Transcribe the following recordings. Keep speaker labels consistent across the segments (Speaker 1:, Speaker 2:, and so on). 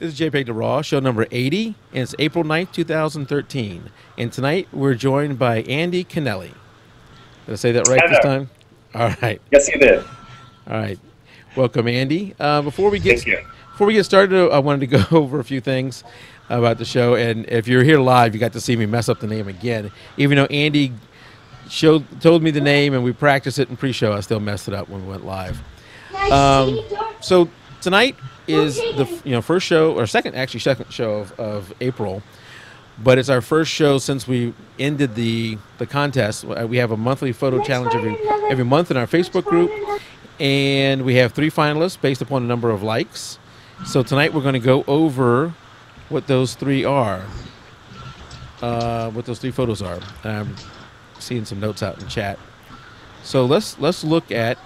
Speaker 1: This is jpeg2RAW, show number 80, and it's April 9th, 2013. And tonight we're joined by Andy Kennelly. Did I say that right this time? All right.
Speaker 2: Yes, you did.
Speaker 1: All right. Welcome, Andy. Before we get started, I wanted to go over a few things about the show. And if you're here live, you got to see me mess up the name again. Even though Andy told me the name and we practiced it in pre-show, I still messed it up when we went live. So tonight is the first show, or second show of April, but it's our first show since we ended the contest. We have a monthly photo challenge every month in our Facebook group, and we have 3 finalists based upon the number of likes. So tonight we're going to go over what those 3 are, what those 3 photos are. I'm seeing some notes out in chat. So let's look at.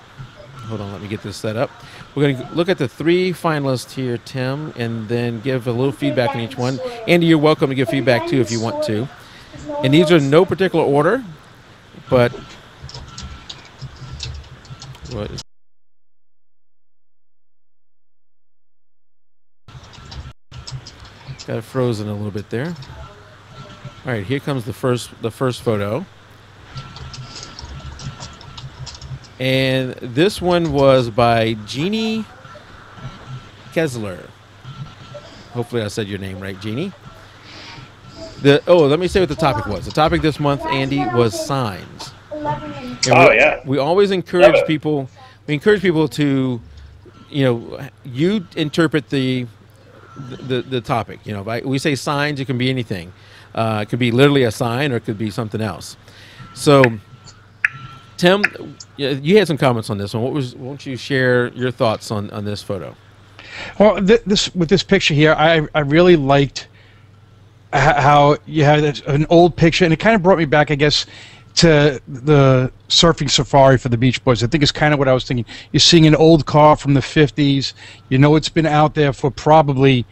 Speaker 1: Hold on, let me get this set up. We're going to look at the 3 finalists here, Tim, and then give a little feedback on each one. Andy, you're welcome to give feedback, too, if you want to. And these are in no particular order, but got it frozen a little bit there. All right, here comes the first photo. And this one was by Jeannie Kessler. Hopefully I said your name right, Jeannie. Let me say what the topic was. The topic this month, Andy, was signs. And we always encourage people. We encourage people to, you interpret the topic. We say signs. It can be anything. It could be literally a sign, or it could be something else. So, Tim, you had some comments on this one. Won't you share your thoughts on this photo?
Speaker 3: Well, with this picture here, I really liked how you had an old picture, and it kind of brought me back, I guess, to the surfing safari for the Beach Boys. I think it's kind of what I was thinking. You're seeing an old car from the 50s. It's been out there for probably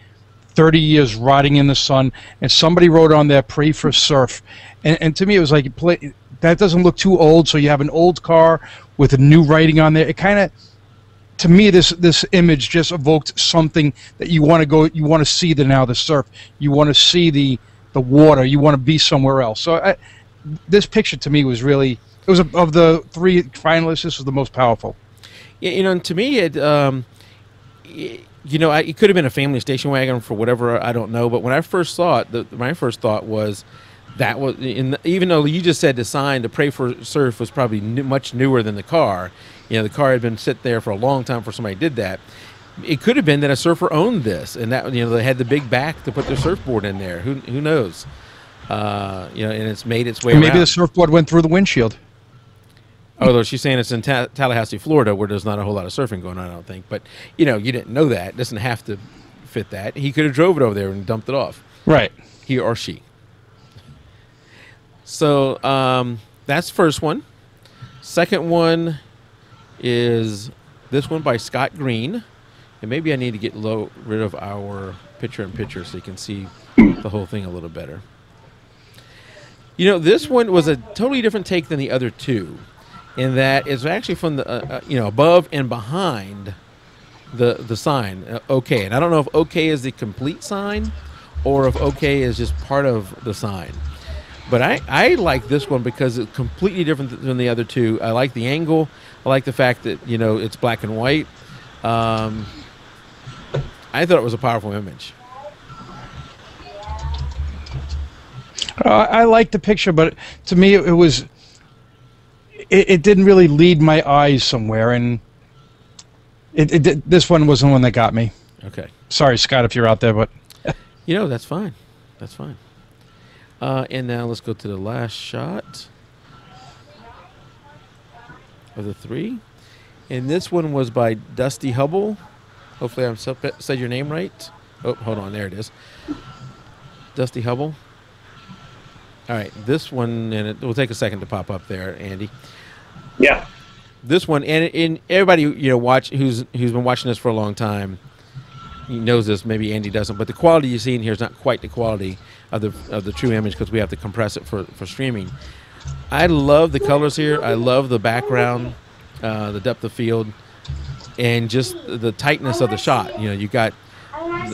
Speaker 3: 30 years rotting in the sun, and somebody wrote on there, "Pray for surf." And to me, it was like, that doesn't look too old, so you have an old car with a new writing on there. It kind of, to me, this image just evoked something that you want to see the surf. You want to see the water. You want to be somewhere else. So this picture to me was really, it was of the 3 finalists, this was the most powerful.
Speaker 1: Yeah, and to me, it could have been a family station wagon for whatever, I don't know. But when I first saw it, my first thought was, that was, even though you just said the sign to pray for surf was probably much newer than the car. The car had been sitting there for a long time before somebody did that. It could have been that a surfer owned this, and that they had the big back to put their surfboard in there. Who knows? And it's made its way around.
Speaker 3: Maybe the surfboard went through the windshield.
Speaker 1: Although she's saying it's in Tallahassee, Florida, where there's not a whole lot of surfing going on, I don't think. But you didn't know that. It doesn't have to fit that. He could have drove it over there and dumped it off.
Speaker 3: Right.
Speaker 1: He or she. So that's the first one. Second one is this one by Scott Green. And maybe I need to get rid of our picture-in-picture so you can see the whole thing a little better. This one was a totally different take than the other 2, in that it's actually from the above and behind the sign. OK, and I don't know if OK is the complete sign or if OK is just part of the sign. But I like this one because it's completely different than the other 2. I like the angle. I like the fact that, it's black and white. I thought it was a powerful image.
Speaker 3: I like the picture, but to me it didn't really lead my eyes somewhere, and this one wasn't the one that got me.
Speaker 1: Okay.
Speaker 3: Sorry, Scott, if you're out there, but
Speaker 1: that's fine. That's fine. And now let's go to the last shot of the 3. And this one was by Dusty Hubble. Hopefully I said your name right. Oh, hold on. There it is. Dusty Hubble. All right. This one, and it will take a second to pop up there, Andy.
Speaker 2: Yeah.
Speaker 1: This one, and everybody who's been watching this for a long time, he knows this. Maybe Andy doesn't, but the quality you see in here is not quite the quality of the true image because we have to compress it for streaming. I love the colors here. I love the background, the depth of field, and just the tightness of the shot. You got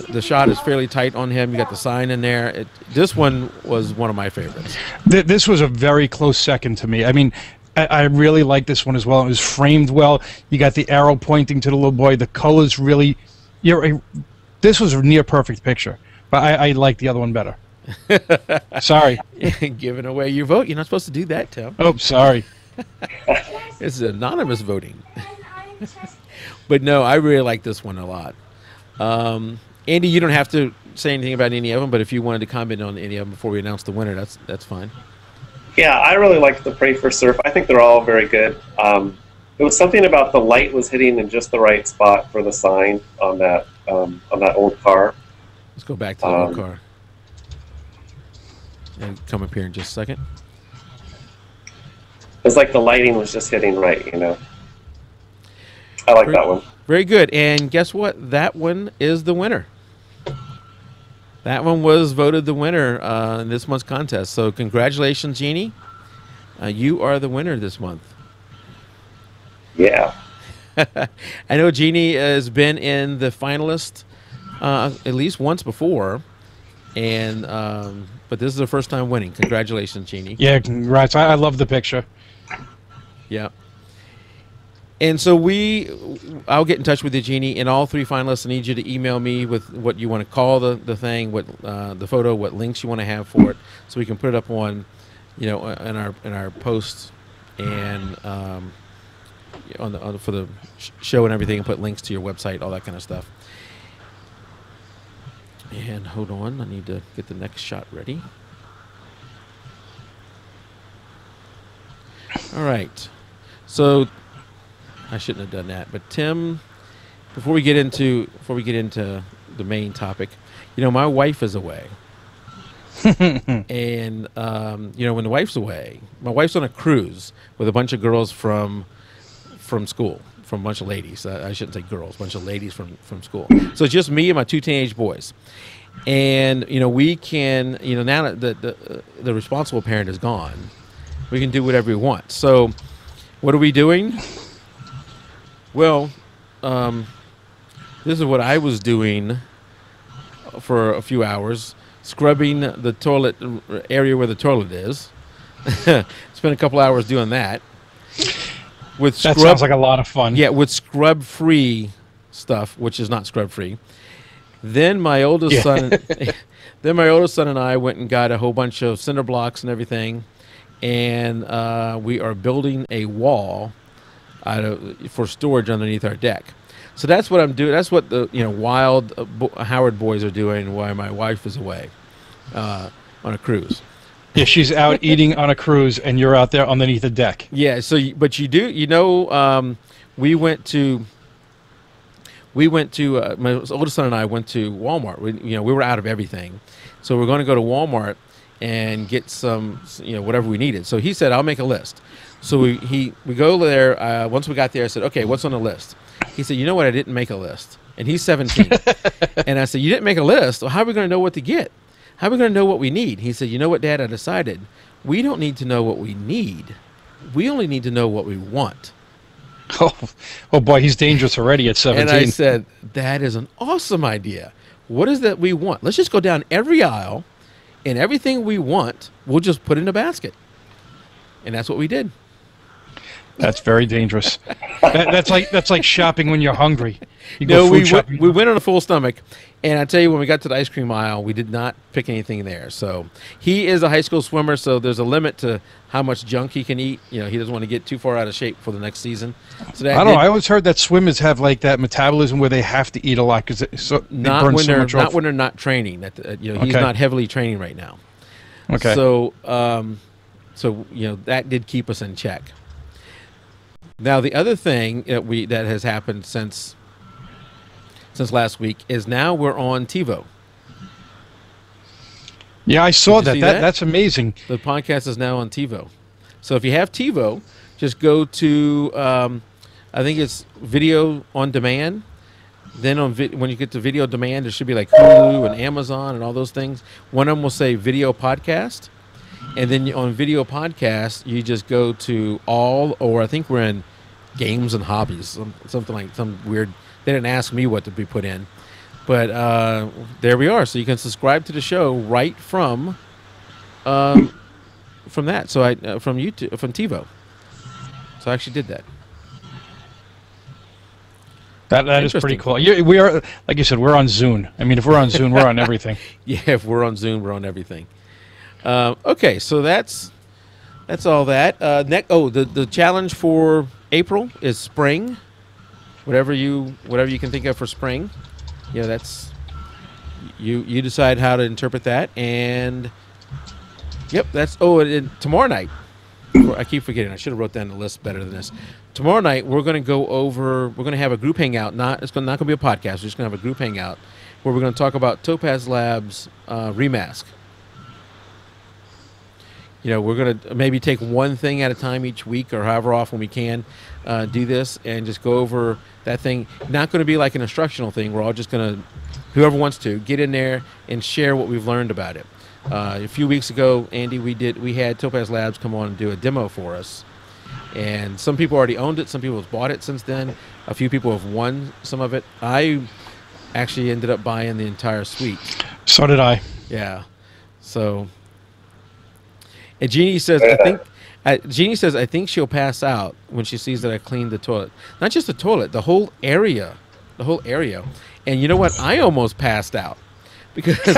Speaker 1: the shot is fairly tight on him. You got the sign in there. This one was one of my favorites.
Speaker 3: This was a very close second to me. I mean, I really like this one as well. It was framed well. You got the arrow pointing to the little boy. The colors really... This was a near perfect picture, but I like the other one better. Sorry.
Speaker 1: Giving away your vote. You're not supposed to do that, Tim.
Speaker 3: Oh, sorry.
Speaker 1: It's anonymous voting. But no, I really like this one a lot. Andy, you don't have to say anything about any of them, but if you wanted to comment on any of them before we announce the winner, that's fine.
Speaker 2: Yeah, I really liked the Pray for Surf. I think they're all very good. It was something about the light was hitting in just the right spot for the sign on that old car.
Speaker 1: Let's go back to the old car and come up here in just a second.
Speaker 2: It's like the lighting was just hitting right, you know. I like that one.
Speaker 1: Very good. And guess what? That one is the winner. That one was voted the winner in this month's contest. So congratulations, Jeannie. You are the winner this month.
Speaker 2: Yeah.
Speaker 1: I know Jeannie has been in the finalist at least once before, and but this is her first time winning. Congratulations, Jeannie.
Speaker 3: Yeah, congrats. I love the picture.
Speaker 1: Yeah. And so I'll get in touch with you, Jeannie, and all three finalists. I need you to email me with what you want to call the thing, what the photo, what links you want to have for it, so we can put it up on, in our posts and for the show and everything, and put links to your website, all that kind of stuff. And hold on, I need to get the next shot ready. All right, so I shouldn't have done that, but Tim, before we get into the main topic, my wife is away, and when the wife's away, my wife's on a cruise with a bunch of girls from school, from a bunch of ladies. I shouldn't say girls, a bunch of ladies from school. So it's just me and my two teenage boys. And, we can, now that the responsible parent is gone, we can do whatever we want. So what are we doing? Well, this is what I was doing for a few hours, scrubbing the toilet area where the toilet is. Spent a couple hours doing that. That
Speaker 3: sounds like a lot of fun.
Speaker 1: Yeah, with scrub-free stuff, which is not scrub-free. Then my oldest son, and I went and got a whole bunch of cinder blocks and everything, and we are building a wall for storage underneath our deck. So that's what I'm doing. That's what the wild Howard boys are doing while my wife is away on a cruise.
Speaker 3: Yeah, she's out eating on a cruise, and you're out there underneath the deck.
Speaker 1: Yeah. So, but you do, we went to my oldest son and I went to Walmart. We were out of everything, so we're going to go to Walmart and get some, whatever we needed. So he said, "I'll make a list." So we go there. Once we got there, I said, "Okay, what's on the list?" He said, "You know what? I didn't make a list." And he's 17. And I said, "You didn't make a list? Well, how are we going to know what to get? How are we going to know what we need?" He said, "You know what, Dad? I decided we don't need to know what we need. We only need to know what we want."
Speaker 3: Oh boy, he's dangerous already at 17.
Speaker 1: And I said, "That is an awesome idea. What is that we want? Let's just go down every aisle, and everything we want, we'll just put in a basket." And that's what we did.
Speaker 3: That's very dangerous. That's like shopping when you're hungry. We
Speaker 1: went on a full stomach, and I tell you, when we got to the ice cream aisle, we did not pick anything there. So he is a high school swimmer, so there's a limit to how much junk he can eat. He doesn't want to get too far out of shape for the next season. So I don't know.
Speaker 3: I always heard that swimmers have like that metabolism where they have to eat a lot because
Speaker 1: not when they're not training. He's not heavily training right now.
Speaker 3: Okay.
Speaker 1: So that did keep us in check. Now, the other thing that has happened since last week is now we're on TiVo.
Speaker 3: Yeah, I saw that. That's amazing.
Speaker 1: The podcast is now on TiVo. So if you have TiVo, just go to, I think it's video on demand. Then when you get to video demand, there should be like Hulu and Amazon and all those things. One of them will say video podcast. And then on video podcast, you just go to all, or I think we're in games and hobbies, something like some weird. They didn't ask me what to be put in, But there we are. So you can subscribe to the show right from that. So from YouTube, from TiVo. So I actually did that.
Speaker 3: That is pretty cool. We are, like you said, we're on Zune. I mean, if we're on Zune, we're on everything.
Speaker 1: Yeah, if we're on Zoom, we're on everything. Okay, so that's all that. The challenge for April is spring. Whatever you can think of for spring. Yeah, that's you decide how to interpret that. And yep, that's tomorrow night. I keep forgetting. I should have wrote down the list better than this. Tomorrow night we're going to go over. We're going to have a group hangout. It's not going to be a podcast. We're just going to have a group hangout where we're going to talk about Topaz Labs Remask. We're going to maybe take one thing at a time each week, or however often we can do this, and just go over that thing. Not going to be like an instructional thing. We're all just going to, whoever wants to, get in there and share what we've learned about it. A few weeks ago, Andy, we had Topaz Labs come on and do a demo for us. And some people already owned it. Some people have bought it since then. A few people have won some of it. I actually ended up buying the entire suite.
Speaker 3: So did I.
Speaker 1: Yeah. So, and Jeannie says, I think she'll pass out when she sees that I cleaned the toilet. Not just the toilet, the whole area. And you know what? I almost passed out because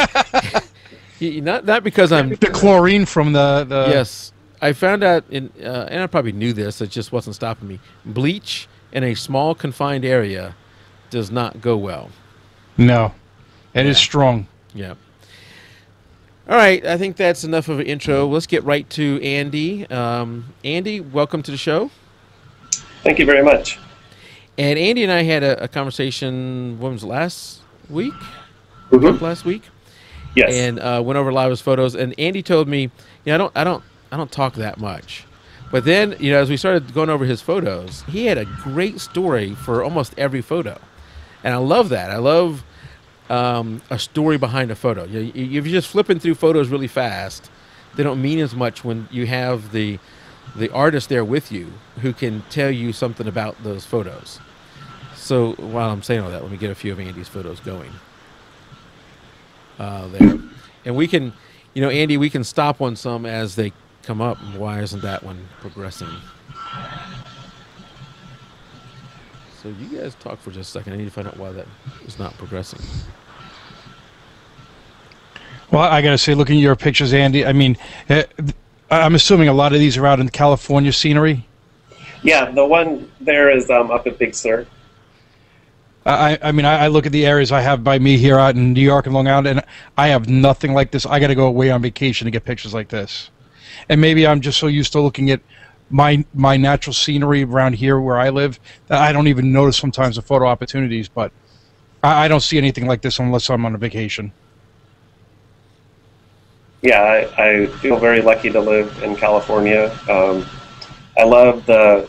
Speaker 1: not because I'm
Speaker 3: the chlorine from the
Speaker 1: yes. I found out and I probably knew this. It just wasn't stopping me. Bleach in a small confined area does not go well.
Speaker 3: No, it is strong.
Speaker 1: Yeah. All right, I think that's enough of an intro. Let's get right to Andy. Andy, welcome to the show.
Speaker 2: Thank you very much.
Speaker 1: And Andy and I had a conversation. When was it, last week?
Speaker 2: Mm-hmm.
Speaker 1: Last week.
Speaker 2: Yes.
Speaker 1: And went over a lot of his photos. And Andy told me, I don't talk that much. But then, as we started going over his photos, he had a great story for almost every photo. And I love that. I love a story behind a photo. If you're just flipping through photos really fast, they don't mean as much when you have the artist there with you who can tell you something about those photos. So while I'm saying all that, let me get a few of Andy's photos going. There. And we can, Andy, we can stop on some as they come up. Why isn't that one progressing? So you guys talk for just a second. I need to find out why that is not progressing.
Speaker 3: Well, I got to say, looking at your pictures, Andy, I mean, I'm assuming a lot of these are out in California scenery?
Speaker 2: Yeah, the one there is up at Big Sur.
Speaker 3: I mean, I look at the areas I have by me here out in New York and Long Island, and I have nothing like this. I got to go away on vacation to get pictures like this. And maybe I'm just so used to looking at my natural scenery around here where I live that I don't even notice sometimes the photo opportunities, but I don't see anything like this unless I'm on a vacation.
Speaker 2: Yeah, I feel very lucky to live in California. I love the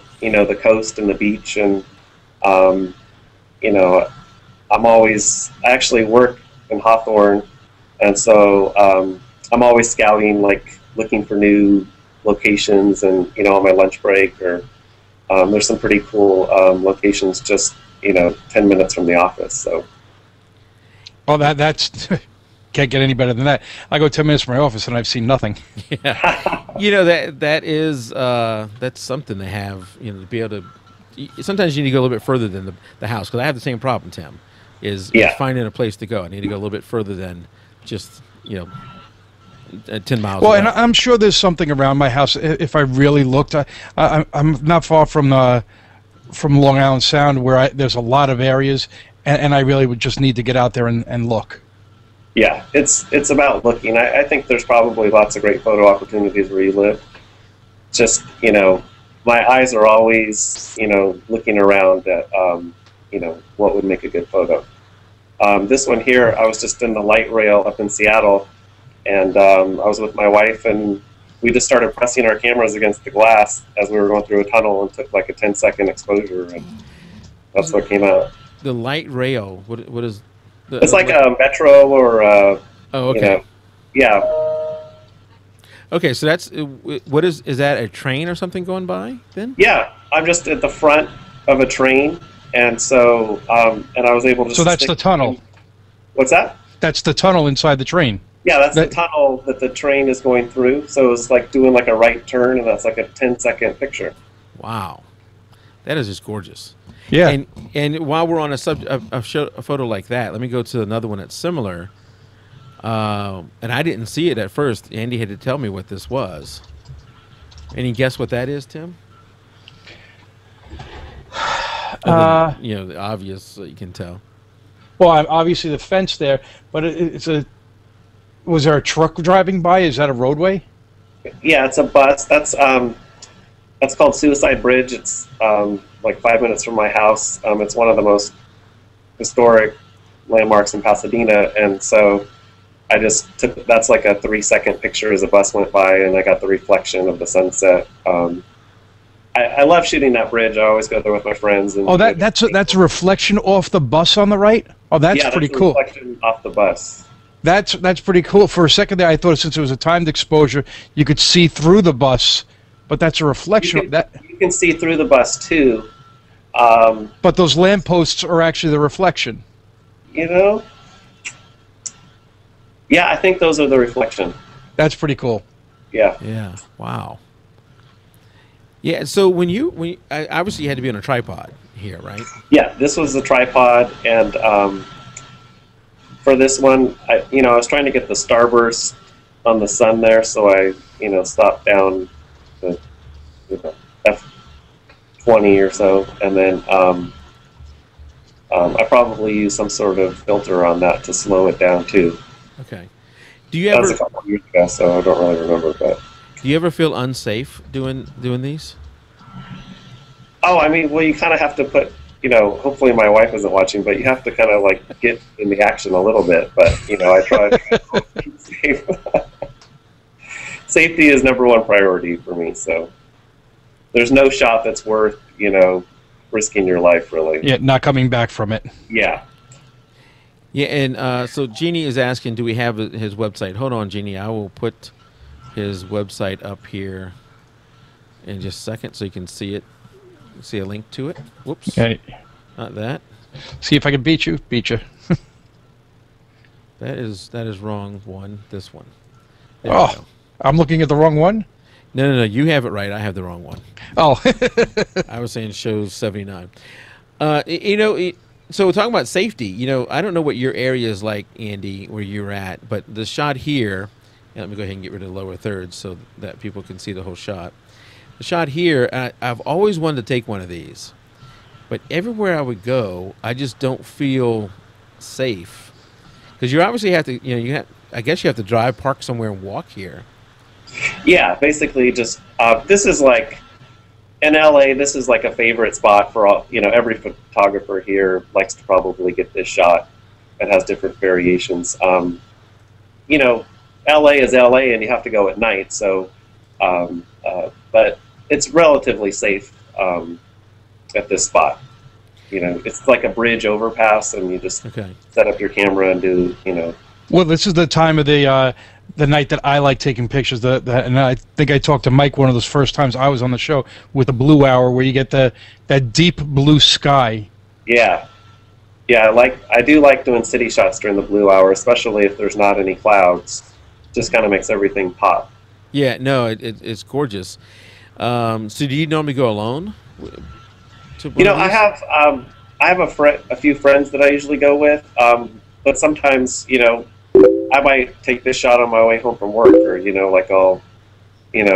Speaker 2: coast and the beach, and I actually work in Hawthorne, and so I'm always scouting, like looking for new locations, and on my lunch break, or there's some pretty cool locations just 10 minutes from the office. So,
Speaker 3: well, that's can't get any better than that. I go 10 minutes from my office and I've seen nothing.
Speaker 1: Yeah, that's something to have. To be able to. Sometimes you need to go a little bit further than the house, because I have the same problem, Tim. Is finding a place to go. I need to go a little bit further than just 10 miles.
Speaker 3: Well,
Speaker 1: away.
Speaker 3: And I'm sure there's something around my house. If I really looked, I'm not far from Long Island Sound, where there's a lot of areas, and I really would just need to get out there and look.
Speaker 2: Yeah, it's about looking. I think there's probably lots of great photo opportunities where you live. Just my eyes are always looking around at what would make a good photo. This one here, I was just in the light rail up in Seattle, and I was with my wife, and we just started pressing our cameras against the glass as we were going through a tunnel, and took like a 10-second exposure, and that's what came out.
Speaker 1: The light rail. What is?
Speaker 2: It's like a metro or
Speaker 1: oh, okay.
Speaker 2: Yeah.
Speaker 1: Okay, so that's what is that a train or something going by then?
Speaker 2: Yeah, I'm just at the front of a train, and so and I was able to.
Speaker 3: So that's the tunnel.
Speaker 2: What's that?
Speaker 3: That's the tunnel inside the train.
Speaker 2: Yeah, that's the tunnel that the train is going through. So it's like doing like a right turn, and that's like a 10-second picture.
Speaker 1: Wow, that is just gorgeous.
Speaker 3: Yeah.
Speaker 1: And while we're on a photo like that, let me go to another one that's similar. And I didn't see it at first. Andy had to tell me what this was. Any guess what that is, Tim? You know, the obvious, so you can tell.
Speaker 3: Well, obviously the fence there, but it's a. Was there a truck driving by? Is that a roadway?
Speaker 2: Yeah, it's a bus. That's called Suicide Bridge. It's like 5 minutes from my house. It's one of the most historic landmarks in Pasadena, and so I just took. That's like a 3-second picture as a bus went by, and I got the reflection of the sunset. I love shooting that bridge. I always go there with my friends. And
Speaker 3: that's a reflection off the bus on the right. Oh, that's pretty cool.
Speaker 2: Reflection off the bus.
Speaker 3: That's pretty cool. For a second there, I thought since it was a timed exposure, you could see through the bus, but that's a reflection.
Speaker 2: You can see through the bus too.
Speaker 3: But those lampposts are actually the reflection.
Speaker 2: You know. Yeah, I think those are the reflection.
Speaker 3: That's pretty cool.
Speaker 2: Yeah.
Speaker 1: Yeah. Wow. Yeah. So when you obviously you had to be on a tripod here, right?
Speaker 2: Yeah. This was the tripod, and for this one, I was trying to get the starburst on the sun there, so I stopped down to f20 or so, and then I probably used some sort of filter on that to slow it down too.
Speaker 1: Okay. Do you ever?
Speaker 2: That was a couple of years ago, so I don't really remember. But
Speaker 1: do you ever feel unsafe doing these?
Speaker 2: Oh, I mean, well, you kind of have to put. Hopefully my wife isn't watching, but you have to kind of like get in the action a little bit. But I try to keep safe. Safety is #1 priority for me. So there's no shot that's worth risking your life, really.
Speaker 3: Yeah, not coming back from it.
Speaker 2: Yeah.
Speaker 1: Yeah, and so Jeannie is asking, do we have his website? Hold on, Jeannie. I will put his website up here in just a second so you can see it. See a link to it. Whoops.
Speaker 3: Okay.
Speaker 1: Not that.
Speaker 3: See if I can beat you. Beat you.
Speaker 1: That is wrong one. This one.
Speaker 3: Oh, I'm looking at the wrong one?
Speaker 1: No. You have it right. I have the wrong one.
Speaker 3: Oh.
Speaker 1: I was saying shows 79. So we're talking about safety. I don't know what your area is like, Andy, where you're at, but the shot here, let me go ahead and get rid of the lower third so that people can see the whole shot. The shot here, I've always wanted to take one of these, but everywhere I would go, I just don't feel safe because you obviously have to, I guess you have to drive, park somewhere, and walk here.
Speaker 2: Yeah, basically, just this is like in LA. This is like a favorite spot for all. Every photographer here likes to probably get this shot. It has different variations. LA is LA, and you have to go at night. So, but it's relatively safe at this spot. It's like a bridge overpass, and you just set up your camera and do.
Speaker 3: Well, this is the time of the night that I like taking pictures. And I think I talked to Mike one of those first times I was on the show with the blue hour, where you get that deep blue sky.
Speaker 2: Yeah, I do like doing city shots during the blue hour, especially if there's not any clouds. Just kind of makes everything pop.
Speaker 1: Yeah, no, it's gorgeous. So do you normally go alone?
Speaker 2: I have a few friends that I usually go with, but sometimes I might take this shot on my way home from work, or I'll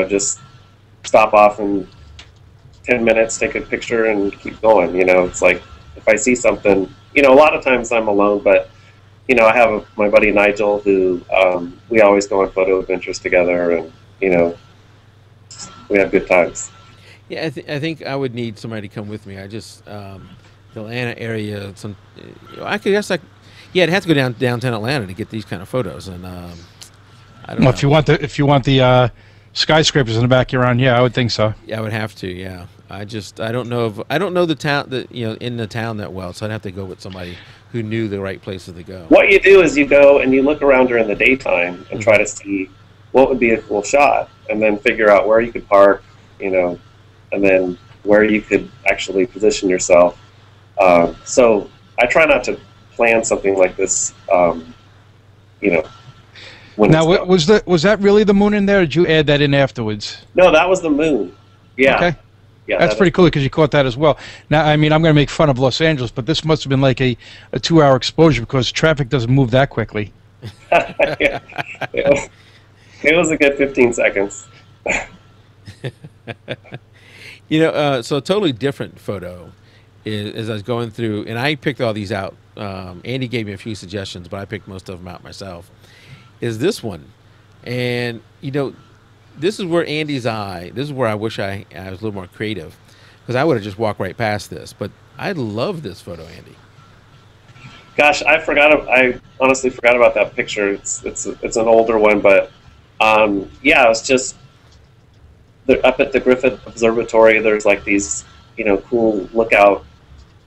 Speaker 2: just stop off in 10 minutes, take a picture, and keep going. It's like if I see something, a lot of times I'm alone, but I have my buddy Nigel who we always go on photo adventures together, and we have good times.
Speaker 1: Yeah, I think I would need somebody to come with me. I just the Atlanta area. It has to go downtown Atlanta to get these kind of photos, and I don't know.
Speaker 3: If you want the skyscrapers in the back around, I would think so.
Speaker 1: Yeah, I would have to. Yeah, I don't know the town in the town that well, so I'd have to go with somebody who knew the right places to go.
Speaker 2: What you do is you go and you look around during the daytime and try to see what would be a cool shot, and then figure out where you could park, and then where you could actually position yourself. So I try not to plan something like this, you know.
Speaker 3: Now, was that really the moon in there, or did you add that in afterwards?
Speaker 2: No, that was the moon. Yeah.
Speaker 3: Okay.
Speaker 2: Yeah,
Speaker 3: that's pretty cool because you caught that as well. Now, I mean, I'm going to make fun of Los Angeles, but this must have been like a 2-hour exposure because traffic doesn't move that quickly.
Speaker 2: Yeah. It was a good 15 seconds.
Speaker 1: You know, so a totally different photo is as I was going through, and I picked all these out. Andy gave me a few suggestions, but I picked most of them out myself. Is this one, and you know, this is where Andy's eye. This is where I wish I was a little more creative, because I would have just walked right past this. But I love this photo, Andy.
Speaker 2: Gosh, I honestly forgot about that picture. It's an older one, but yeah, it's just up at the Griffith Observatory. There's like these, you know, cool lookout.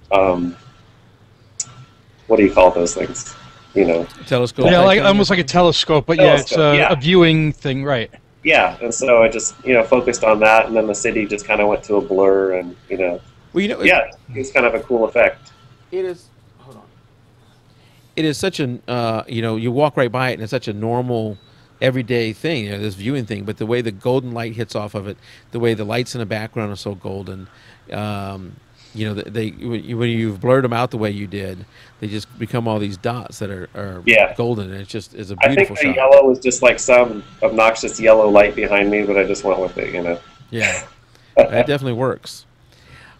Speaker 2: What do you call those things? You know,
Speaker 1: telescope.
Speaker 3: Yeah, like almost like a telescope, but yeah, it's a viewing thing, right?
Speaker 2: Yeah, and so I just, you know, focused on that, and then the city just kind of went to a blur, and you know,
Speaker 1: well, you know,
Speaker 2: yeah, it's kind of a cool effect.
Speaker 1: It is. Hold on. It is such an, you know, you walk right by it, and it's such a normal, everyday thing, you know, this viewing thing. But the way the golden light hits off of it, the way the lights in the background are so golden, you know, when you've blurred them out the way you did, they just become all these dots that are golden, and it's a beautiful shot. I think the
Speaker 2: yellow was just like some obnoxious yellow light behind me, but I just went with it, you know.
Speaker 1: Yeah, that definitely works.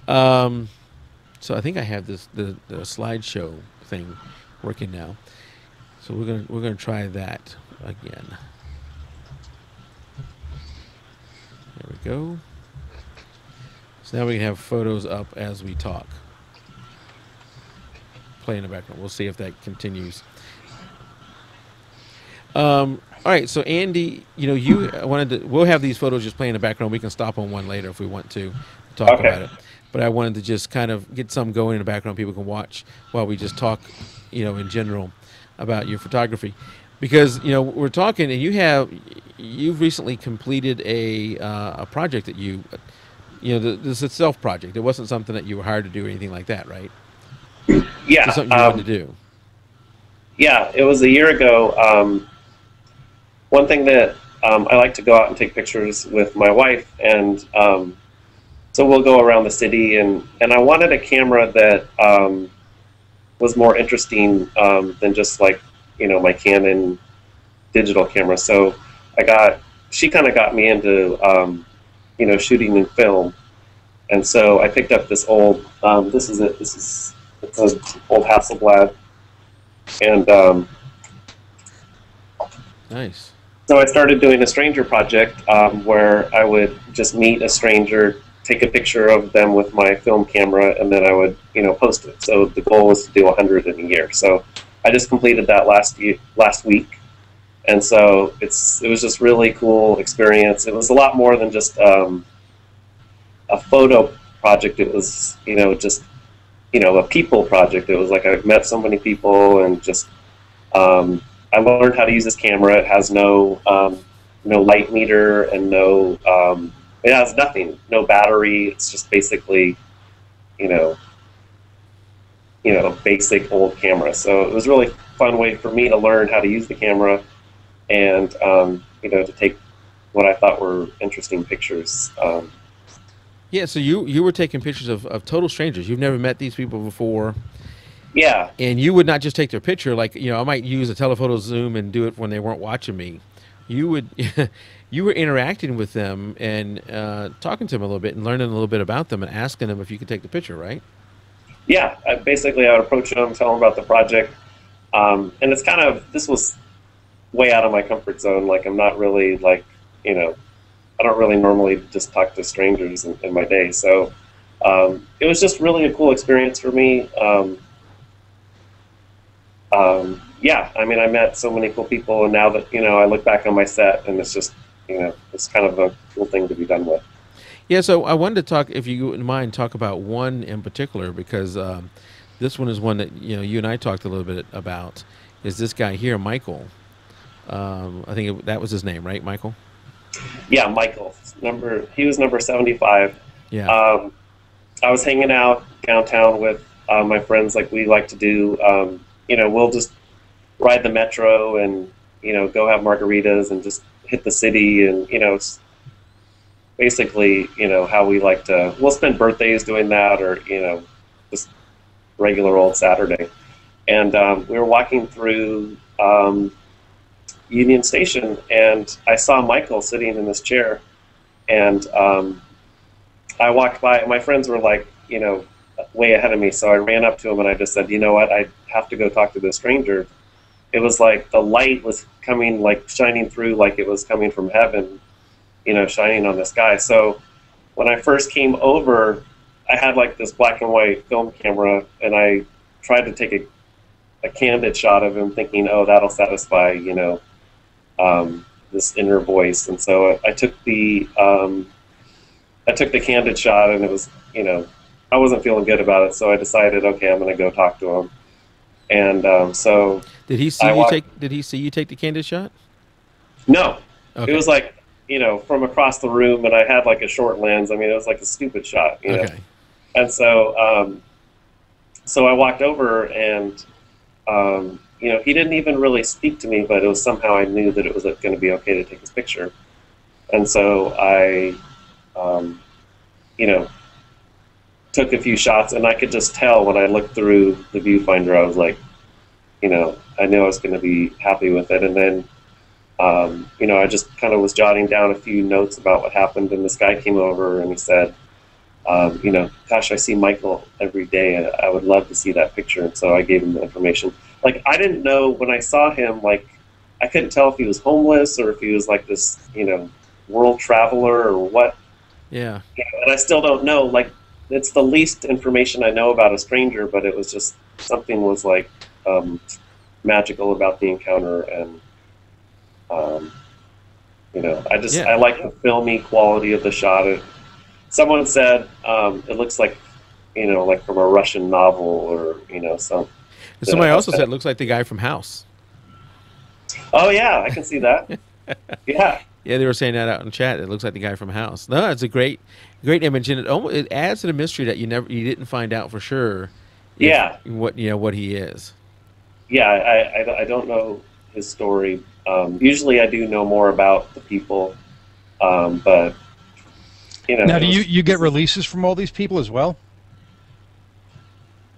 Speaker 1: So I think I have the slideshow thing working now. So we're gonna try that again. There we go. So now we can have photos up as we talk. Play in the background. We'll see if that continues. All right, so Andy, you know, you wanted to. We'll have these photos just play in the background. We can stop on one later if we want to talk about it. But I wanted to just kind of get some going in the background people can watch while we just talk, you know, in general about your photography, because you know we're talking, and you've recently completed a project that you know, this is a self project. It wasn't something that you were hired to do or anything like that, right?
Speaker 2: Yeah,
Speaker 1: something you wanted to do.
Speaker 2: Yeah, it was a year ago. One thing that I like to go out and take pictures with my wife, and so we'll go around the city, and I wanted a camera that was more interesting than just like, you know, my Canon digital camera. So she kind of got me into you know, shooting in film, and so I picked up this old. This is it. It's an old Hasselblad, and
Speaker 1: nice.
Speaker 2: So I started doing a stranger project where I would just meet a stranger, take a picture of them with my film camera, and then I would, you know, post it. So the goal was to do 100 in a year. So I just completed that last week, and so it was just really cool experience. It was a lot more than just a photo project. It was, you know, just, you know, a people project. It was like I met so many people, and just I learned how to use this camera. It has no light meter and no. It has nothing, no battery. It's just basically, you know, basic old camera. So it was a really fun way for me to learn how to use the camera, and you know, to take what I thought were interesting pictures.
Speaker 1: Yeah. So you were taking pictures of total strangers. You've never met these people before.
Speaker 2: Yeah.
Speaker 1: And you would not just take their picture. Like, you know, I might use a telephoto zoom and do it when they weren't watching me. You would. You were interacting with them and talking to them a little bit and learning a little bit about them and asking them if you could take the picture, right?
Speaker 2: Yeah, I would approach them, tell them about the project, and it's kind of, this was way out of my comfort zone. Like, I'm not really, like, you know, I don't really normally just talk to strangers in my day. So it was just really a cool experience for me. Yeah, I mean, I met so many cool people, and now that, you know, I look back on my set, and it's just, you know, it's kind of a cool thing to be done with.
Speaker 1: Yeah, so I wanted to talk, if you wouldn't mind, talk about one in particular, because this one is one that, you know, you and I talked a little bit about, is this guy here, Michael. I think that was his name, right, Michael?
Speaker 2: Yeah, Michael. He was number 75.
Speaker 1: Yeah.
Speaker 2: I was hanging out downtown with my friends, like we like to do, you we'll just ride the metro and, go have margaritas and just hit the city and, basically, how we like to, we'll spend birthdays doing that or, just regular old Saturday. And we were walking through Union Station, and I saw Michael sitting in this chair, and I walked by, and my friends were like, way ahead of me, so I ran up to him and I just said, you know what, I have to go talk to this stranger. It was like the light was coming, like shining through, like it was coming from heaven, shining on this guy. So when I first came over, I had like this black and white film camera, and I tried to take a candid shot of him, thinking, oh, that'll satisfy, this inner voice. And so I took the candid shot, and it was, I wasn't feeling good about it, so I decided, okay, I'm going to go talk to him. And so
Speaker 1: did he see you take? Did he see you take the candid shot?
Speaker 2: No,
Speaker 1: okay.
Speaker 2: It was like from across the room, and I had like a short lens. I mean, it was like a stupid shot,
Speaker 1: Okay.
Speaker 2: And so so I walked over, and he didn't even really speak to me, but it was somehow I knew that it was going to be okay to take his picture, and so I took a few shots, and I could just tell when I looked through the viewfinder, I was like, I knew I was going to be happy with it. And then, I just kind of was jotting down a few notes about what happened, and this guy came over and he said, gosh, I see Michael every day, and I would love to see that picture. And so I gave him the information. Like, I didn't know when I saw him, like, I couldn't tell if he was homeless or if he was like this, world traveler or what.
Speaker 1: Yeah.
Speaker 2: And I still don't know, like, it's the least information I know about a stranger, but it was just something was like magical about the encounter, and I like the filmy quality of the shot. Someone said it looks like like from a Russian novel or some.
Speaker 1: Somebody also said it looks like the guy from House.
Speaker 2: Oh yeah, I can see that. Yeah.
Speaker 1: Yeah, they were saying that out in chat. It looks like the guy from House. No, it's a great image, and it adds to the mystery that you didn't find out for sure.
Speaker 2: Yeah.
Speaker 1: What he is.
Speaker 2: Yeah, I don't know his story. Usually, I do know more about the people, but
Speaker 3: Now, do you get releases from all these people as well?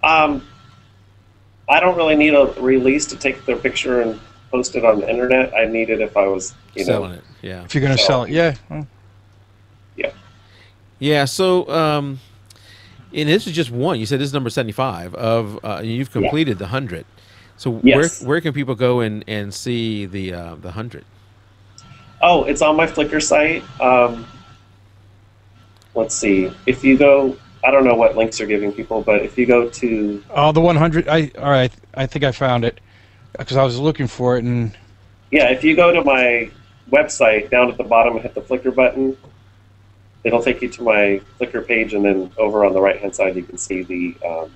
Speaker 2: I don't really need a release to take their picture and post it on the internet. I need it if I was
Speaker 1: selling it. Yeah.
Speaker 3: If you're going to sell it, yeah.
Speaker 2: Yeah.
Speaker 1: Yeah. So, and this is just one. You said this is number 75 of. You've completed the 100. So
Speaker 2: yes.
Speaker 1: where can people go and see the 100?
Speaker 2: Oh, it's on my Flickr site. Let's see. If you go, I don't know what links you're giving people, but if you go to
Speaker 3: the 100. All right. I think I found it because I was looking for it, and
Speaker 2: yeah, if you go to my website, down at the bottom and hit the Flickr button, it'll take you to my Flickr page, and then over on the right hand side you can see the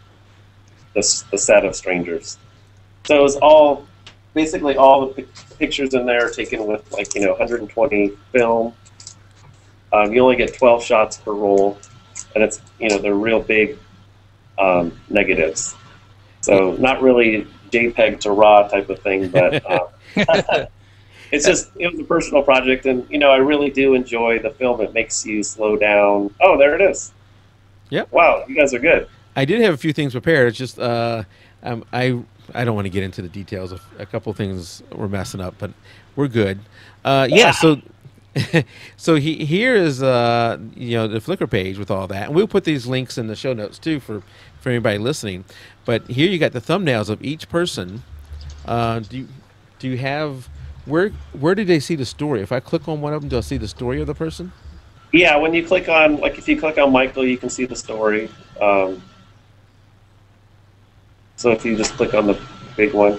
Speaker 2: set of strangers. So it was basically all the pictures in there taken with 120 film. You only get 12 shots per roll, and it's they're real big negatives. So not really jpeg2RAW type of thing, but it was a personal project, and I really do enjoy the film. It makes you slow down. Oh, there it is.
Speaker 1: Yep.
Speaker 2: Wow, you guys are good.
Speaker 1: I did have a few things prepared. It's just I don't want to get into the details of a couple things we're messing up, but we're good. Yeah. So here is the Flickr page with all that, and we'll put these links in the show notes too for anybody listening. But here you got the thumbnails of each person. Do you have where did they see the story? If I click on one of them, do I see the story of the person?
Speaker 2: Yeah, when you click on if you click on Michael, you can see the story. So if you just click on the big one.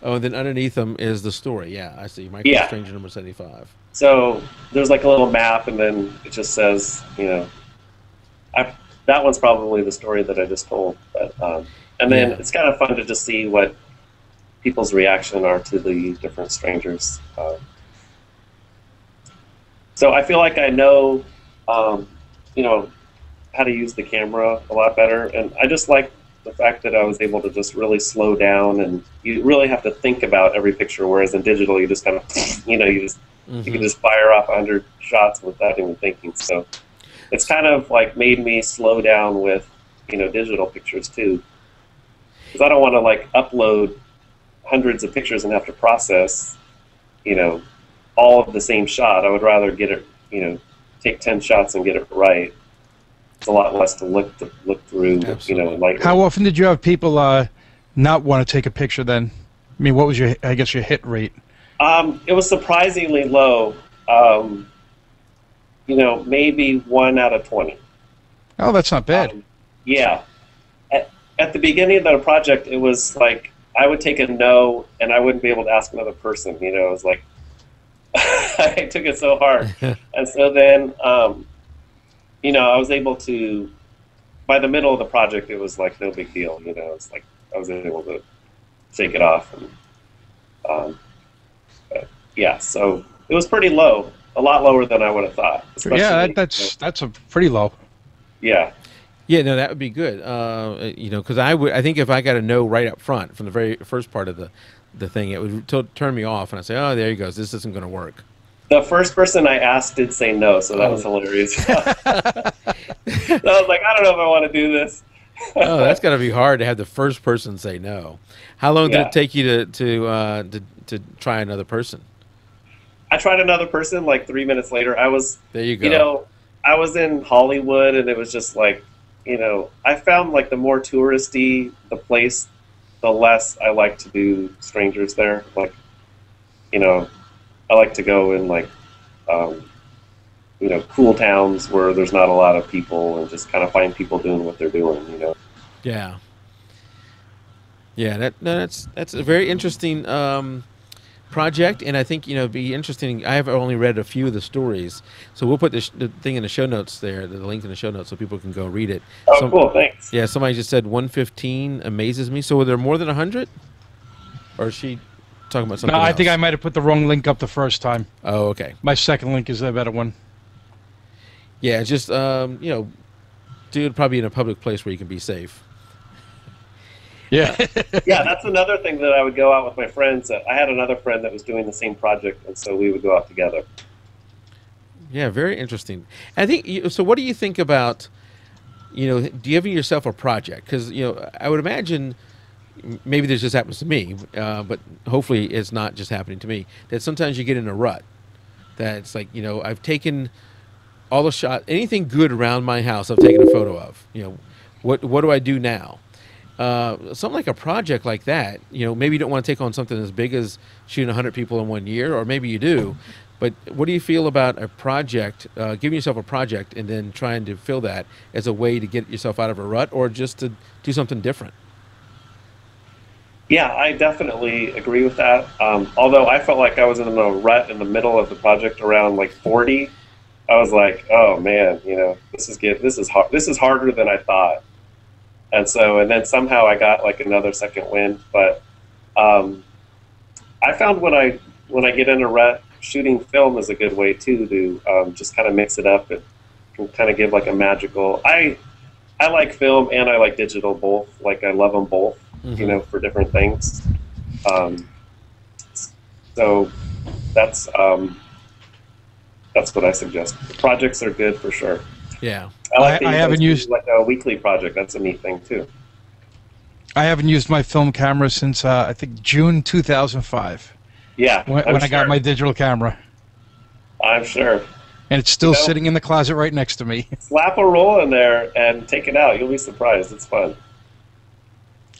Speaker 1: Oh, and then underneath them is the story. Yeah, I see. Michael Stranger number 75.
Speaker 2: So there's like a little map, and then it just says, that one's probably the story that I just told. But, and then it's kind of fun to just see what people's reaction are to the different strangers. So I feel like I know, how to use the camera a lot better, and I just like the fact that I was able to just really slow down, and you really have to think about every picture, whereas in digital you just kind of, you know, you can just fire off 100 shots without even thinking. So it's kind of like made me slow down with, you know, digital pictures too, because I don't want to like upload hundreds of pictures and have to process, you know, all of the same shot. I would rather get it, you know, take 10 shots and get it right. It's a lot less to look through. Absolutely. You know, like. How
Speaker 3: often did you have people not want to take a picture then? I mean, what was your, I guess, your hit rate?
Speaker 2: It was surprisingly low. You know, maybe 1 out of 20.
Speaker 3: Oh, that's not bad.
Speaker 2: Yeah. At the beginning of the project, it was like I would take a no, and I wouldn't be able to ask another person. You know, it was like I took it so hard, and so then, you know, I was able to. By the middle of the project, it was like no big deal. You know, it's like I was able to shake it off, and yeah, so it was pretty low, a lot lower than I would have thought.
Speaker 3: Yeah, that's a pretty low.
Speaker 2: Yeah.
Speaker 1: Yeah, no, that would be good. You know, because I think if I got a no right up front from the very first part of the thing, it would turn me off, and I'd say, oh, there he goes. This isn't going to work.
Speaker 2: The first person I asked did say no, so that was hilarious. So I was like, I don't know if I want to do this.
Speaker 1: Oh, that's got to be hard to have the first person say no. How long did it take you to try another person?
Speaker 2: I tried another person like 3 minutes later. I was,
Speaker 1: there you go.
Speaker 2: You know, I was in Hollywood, and it was just like, you know, I found like the more touristy the place, the less I like to do strangers there. Like, you know, I like to go in like, you know, cool towns where there's not a lot of people, and just kind of find people doing what they're doing, you know.
Speaker 1: Yeah. Yeah, that's a very interesting project, and I think, you know, it'd be interesting. I have only read a few of the stories, so we'll put the thing in the show notes there, the link in the show notes, so people can go read it.
Speaker 2: Oh, cool, thanks.
Speaker 1: Yeah, somebody just said 115 amazes me. So were there more than 100? Or is she talking about something else?
Speaker 3: I think I might have put the wrong link up the first time.
Speaker 1: Oh, okay.
Speaker 3: My second link is the better one.
Speaker 1: Yeah, just, you know, do it probably in a public place where you can be safe.
Speaker 3: Yeah.
Speaker 2: Yeah, that's another thing that I would go out with my friends. I had another friend that was doing the same project, and so we would go out together.
Speaker 1: Yeah, very interesting. I think, so what do you think about, you know, giving yourself a project? Because, you know, I would imagine, maybe this just happens to me, but hopefully it's not just happening to me, that sometimes you get in a rut. That it's like, you know, I've taken all the shots, anything good around my house I've taken a photo of. You know, what do I do now? Something like a project like that, you know, maybe you don't want to take on something as big as shooting 100 people in 1 year, or maybe you do, but what do you feel about a project, giving yourself a project and then trying to fill that as a way to get yourself out of a rut, or just to do something different?
Speaker 2: Yeah, I definitely agree with that. Although I felt like I was in a rut in the middle of the project around like 40, I was like, oh man, you know, this is hard. This is harder than I thought. And so, and then somehow I got like another second wind. But I found when I get in a rut, shooting film is a good way too to just kind of mix it up. It can kind of give like a magical. I like film and I like digital both. Like I love them both, you know, for different things. So that's what I suggest. Projects are good for sure.
Speaker 1: Yeah.
Speaker 2: I haven't used like a weekly project. That's a neat thing too.
Speaker 3: I haven't used my film camera since I think June 2005.
Speaker 2: Yeah,
Speaker 3: when I got my digital camera.
Speaker 2: I'm sure.
Speaker 3: And it's still sitting in the closet right next to me.
Speaker 2: Slap a roll in there and take it out. You'll be surprised. It's fun.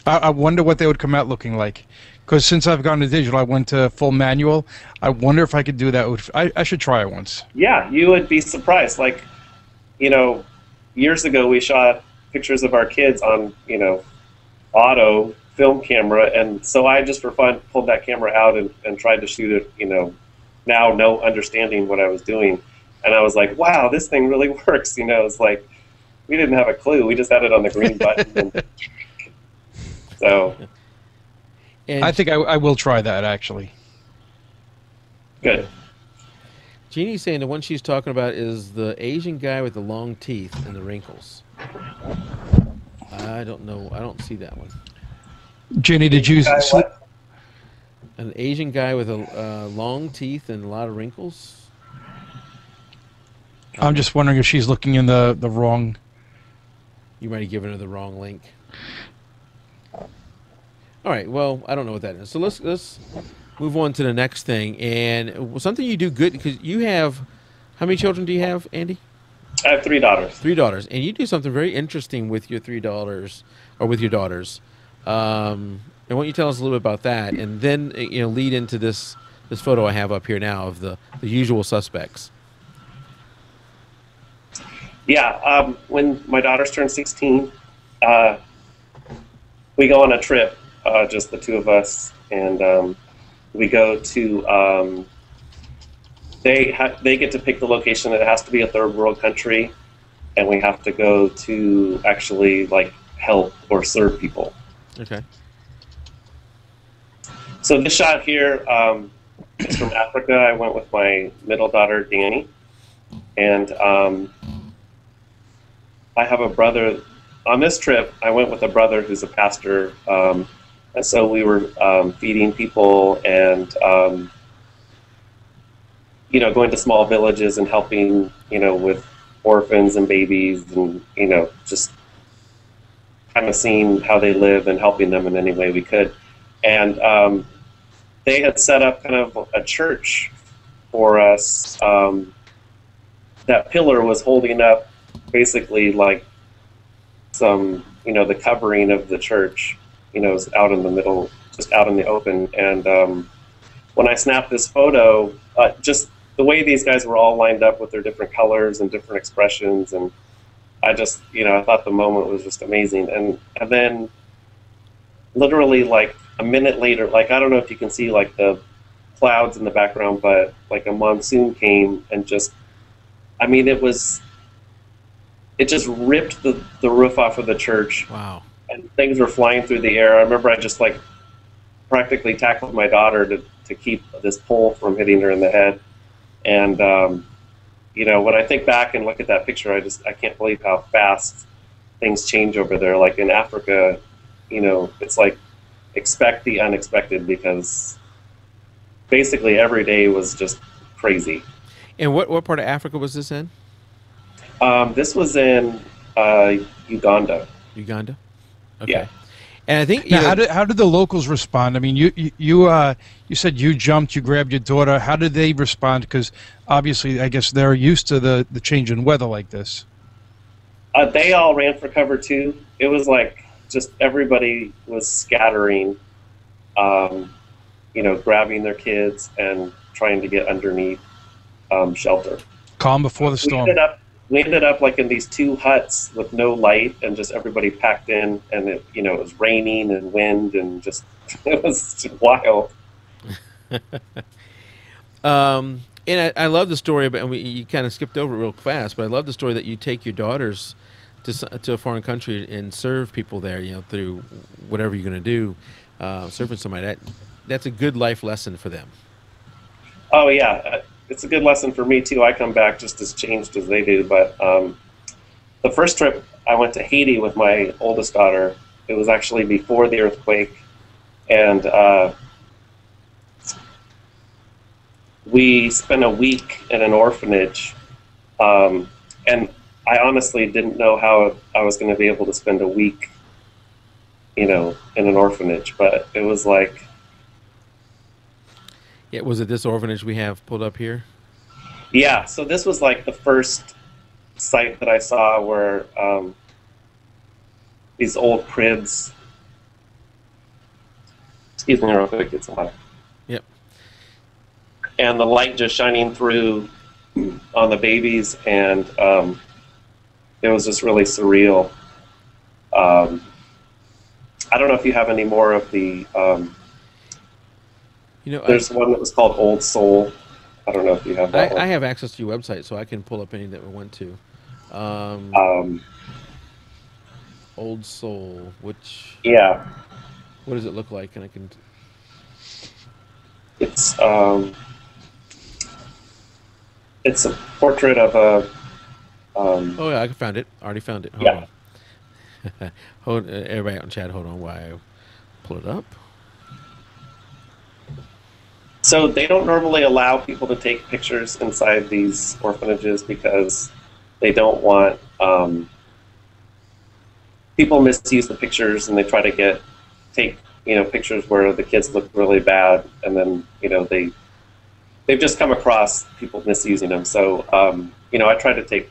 Speaker 3: I wonder what they would come out looking like. Because since I've gone to digital, I went to full manual. I wonder if I could do that. I should try it once.
Speaker 2: Yeah, you would be surprised. Like, you know, years ago we shot pictures of our kids on, you know, auto film camera, and so I just for fun pulled that camera out and tried to shoot it, you know, now no understanding what I was doing, and I was like, wow, this thing really works, you know. It's like we didn't have a clue, we just had it on the green button. And so
Speaker 3: and I think I will try that actually.
Speaker 2: Good.
Speaker 1: Jeannie's saying the one she's talking about is the Asian guy with the long teeth and the wrinkles. I don't know. I don't see that one.
Speaker 3: Jenny, did you?
Speaker 1: An Asian guy with a long teeth and a lot of wrinkles.
Speaker 3: I'm just wondering if she's looking in the wrong.
Speaker 1: You might have given her the wrong link. All right. Well, I don't know what that is. So let's move on to the next thing. And something you do good, because you have, how many children do you have, Andy?
Speaker 2: I have 3 daughters.
Speaker 1: 3 daughters, and you do something very interesting with your 3 daughters, or with your daughters. And why don't you tell us a little bit about that, and then lead into this photo I have up here now of the usual suspects.
Speaker 2: Yeah, when my daughters turn 16, we go on a trip, just the 2 of us, and we go to. They get to pick the location. It has to be a third world country, and we have to go to actually like help or serve people.
Speaker 1: Okay.
Speaker 2: So this shot here is from Africa. I went with my middle daughter, Danny, and I have a brother. On this trip, I went with a brother who's a pastor, and so we were feeding people and going to small villages and helping, with orphans and babies, and just kind of seeing how they live and helping them in any way we could. And they had set up kind of a church for us. That pillar was holding up basically like some, the covering of the church, is out in the middle, just out in the open. And when I snapped this photo, just the way these guys were all lined up with their different colors and different expressions, and I just, I thought the moment was just amazing. And then literally like a minute later, like, I don't know if you can see like the clouds in the background, but like a monsoon came and just, it just ripped the roof off of the church.
Speaker 1: Wow.
Speaker 2: And things were flying through the air. I remember I just like practically tackled my daughter to keep this pole from hitting her in the head. And, when I think back and look at that picture, I can't believe how fast things change over there. Like in Africa, it's like expect the unexpected, because basically every day was just crazy.
Speaker 1: And what part of Africa was this in?
Speaker 2: This was in Uganda.
Speaker 1: Uganda? Okay.
Speaker 2: Yeah.
Speaker 1: And I think
Speaker 3: now, how did the locals respond? I mean, you said you jumped, you grabbed your daughter. How did they respond? Because obviously, I guess they're used to the change in weather like this.
Speaker 2: They all ran for cover too. It was like just everybody was scattering, grabbing their kids and trying to get underneath shelter.
Speaker 3: Calm before the storm.
Speaker 2: We ended up like in these 2 huts with no light and just everybody packed in, and it was raining and wind and just it was just wild.
Speaker 1: And I love the story, but you kind of skipped over it real fast. But I love the story that you take your daughters to a foreign country and serve people there. Through whatever you're going to do, serving somebody. That's a good life lesson for them.
Speaker 2: Oh yeah. It's a good lesson for me too. I come back just as changed as they do. But the first trip, I went to Haiti with my oldest daughter. It was actually before the earthquake, and we spent a week in an orphanage. And I honestly didn't know how I was going to be able to spend a week, in an orphanage. But it was like.
Speaker 1: Yeah, was it this orphanage we have pulled up here?
Speaker 2: Yeah, so this was like the first site that I saw where these old cribs. Excuse me real quick, it's hot.
Speaker 1: Yep.
Speaker 2: And the light just shining through on the babies, and it was just really surreal. I don't know if you have any more of the... there's one that was called Old Soul. I don't know if you have that one.
Speaker 1: I have access to your website, so I can pull up any that we went to. Old Soul, which...
Speaker 2: Yeah.
Speaker 1: What does it look like? And I can...
Speaker 2: It's a portrait of a...
Speaker 1: oh, yeah, I found it. I already found it. Hold
Speaker 2: yeah.
Speaker 1: on. Hold everybody on chat. Hold on, while I pull it up.
Speaker 2: So they don't normally allow people to take pictures inside these orphanages because they don't want people misuse the pictures, and they try to take pictures where the kids look really bad, and then they've just come across people misusing them. So I try to take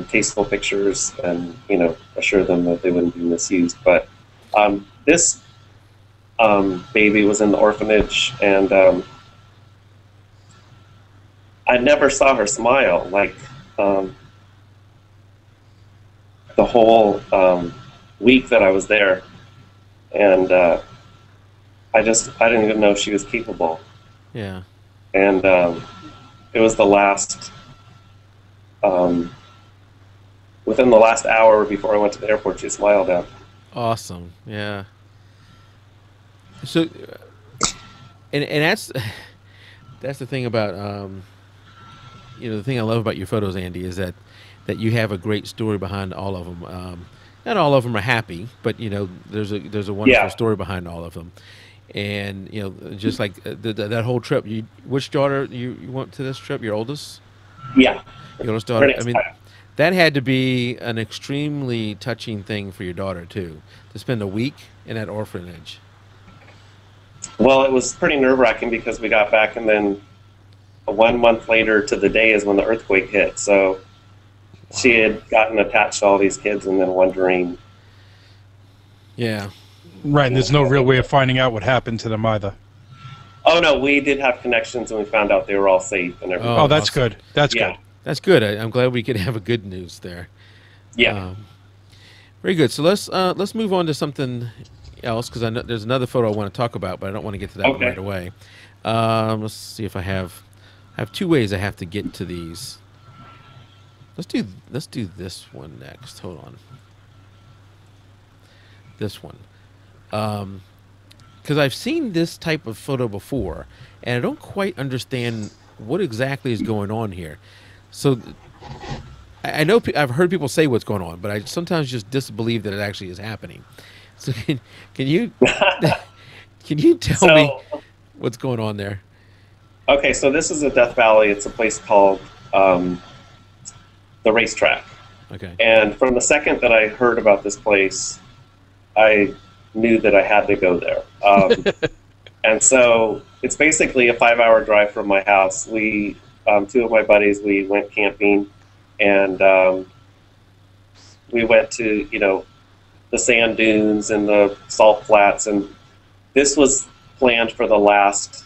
Speaker 2: tasteful pictures and assure them that they wouldn't be misused. But this baby was in the orphanage, and I never saw her smile like the whole week that I was there, and I didn't even know she was capable.
Speaker 1: Yeah.
Speaker 2: And it was the last within the last hour before I went to the airport, she smiled at me.
Speaker 1: Awesome. Yeah. So, and that's the thing about the thing I love about your photos, Andy, is that you have a great story behind all of them. Not all of them are happy, but there's a wonderful story behind all of them. And just like that whole trip, which daughter you went to this trip? Your oldest?
Speaker 2: Yeah.
Speaker 1: Your oldest daughter. I mean, that had to be an extremely touching thing for your daughter too, to spend a week in that orphanage.
Speaker 2: Well, it was pretty nerve-wracking because we got back, and then 1 month later to the day is when the earthquake hit. So she had gotten attached to all these kids, and then wondering.
Speaker 1: Yeah.
Speaker 3: Right, and there's no real way of finding out what happened to them either.
Speaker 2: Oh no, we did have connections, and we found out they were all safe and everything.
Speaker 3: Oh, that's good. That's good.
Speaker 1: That's good. I'm glad we could have a good news there.
Speaker 2: Yeah.
Speaker 1: Very good. So let's move on to something else, because I know there's another photo I want to talk about, but I don't want to get to that one right away. Let's see if I have two ways I have to get to these. Let's do this one next. Hold on. This one. Because I've seen this type of photo before, and I don't quite understand what exactly is going on here. So I know I've heard people say what's going on, but I sometimes just disbelieve that it actually is happening. So can you tell me what's going on there?
Speaker 2: Okay, so this is a Death Valley. It's a place called the Racetrack.
Speaker 1: Okay.
Speaker 2: And from the second that I heard about this place, I knew that I had to go there. And so it's basically a 5-hour drive from my house. We, two of my buddies, we went camping, and we went to, the sand dunes and the salt flats, and this was planned for the last,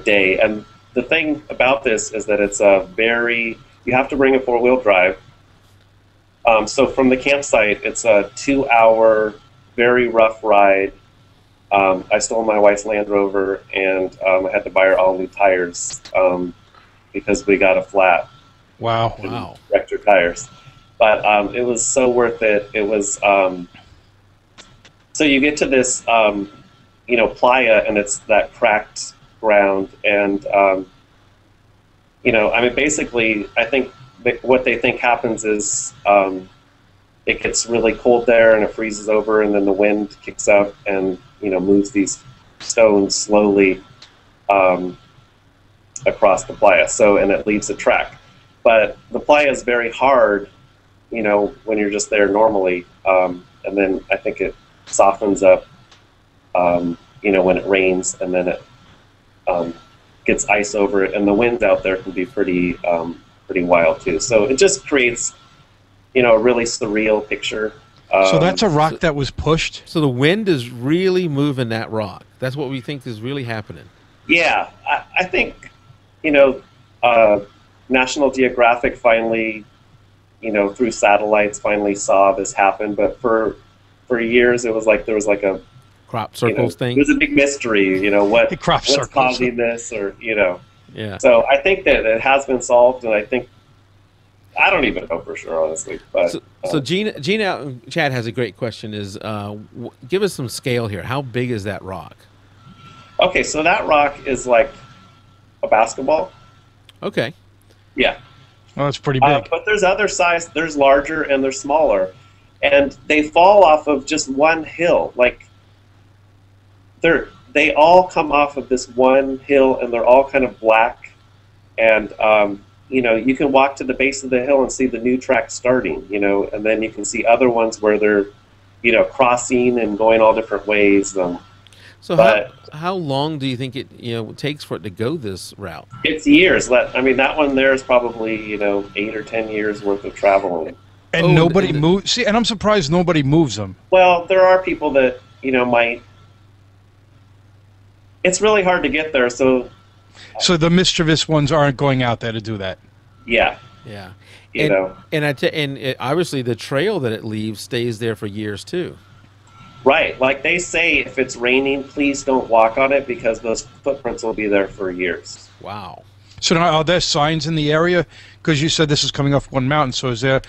Speaker 2: day. And the thing about this is that it's you have to bring a 4-wheel drive. So from the campsite, it's a 2-hour, very rough ride. I stole my wife's Land Rover, and I had to buy her all new tires because we got a flat.
Speaker 1: Wow.
Speaker 2: Wrecked her tires. But it was so worth it. It was, so you get to this, playa, and it's that cracked ground. And, basically, I think what they think happens is it gets really cold there, and it freezes over, and then the wind kicks up and, moves these stones slowly across the playa. And it leaves a track. But the playa is very hard, when you're just there normally. And then I think it softens up, when it rains, and then it gets ice over it. And the wind out there can be pretty wild too. So it just creates, a really surreal picture.
Speaker 3: So that's a rock that was pushed?
Speaker 1: So the wind is really moving that rock. That's what we think is really happening.
Speaker 2: Yeah, I think, National Geographic finally, through satellites, finally saw this happen. But for years, it was like there was like a
Speaker 1: crop circles thing.
Speaker 2: It was a big mystery, what's causing this, or
Speaker 1: Yeah.
Speaker 2: So I think that it has been solved, and I don't even know for sure, honestly. But
Speaker 1: so Gina out in chat has a great question. Is give us some scale here. How big is that rock?
Speaker 2: Okay, so that rock is like a basketball.
Speaker 1: Okay.
Speaker 2: Yeah.
Speaker 3: Well, that's pretty big.
Speaker 2: But there's other size. There's larger and there's smaller, and they fall off of just one hill. Like they all come off of this one hill, and they're all kind of black. And you know, you can walk to the base of the hill and see the new track starting. You know, and then you can see other ones where they're, you know, crossing and going all different ways.
Speaker 1: So how long do you think it takes for it to go this route?
Speaker 2: It's years. I mean, that one there is probably, you know, 8 or 10 years worth of traveling.
Speaker 3: And nobody moves. See, and I'm surprised nobody moves them.
Speaker 2: Well, there are people that, you know, might. It's really hard to get there, so.
Speaker 3: So the mischievous ones aren't going out there to do that.
Speaker 2: Yeah.
Speaker 1: Yeah.
Speaker 2: And
Speaker 1: obviously the trail that it leaves stays there for years too.
Speaker 2: Right. Like they say, if it's raining, please don't walk on it because those footprints will be there for years.
Speaker 1: Wow.
Speaker 3: So now, are there signs in the area? Because you said this is coming off one mountain. So is there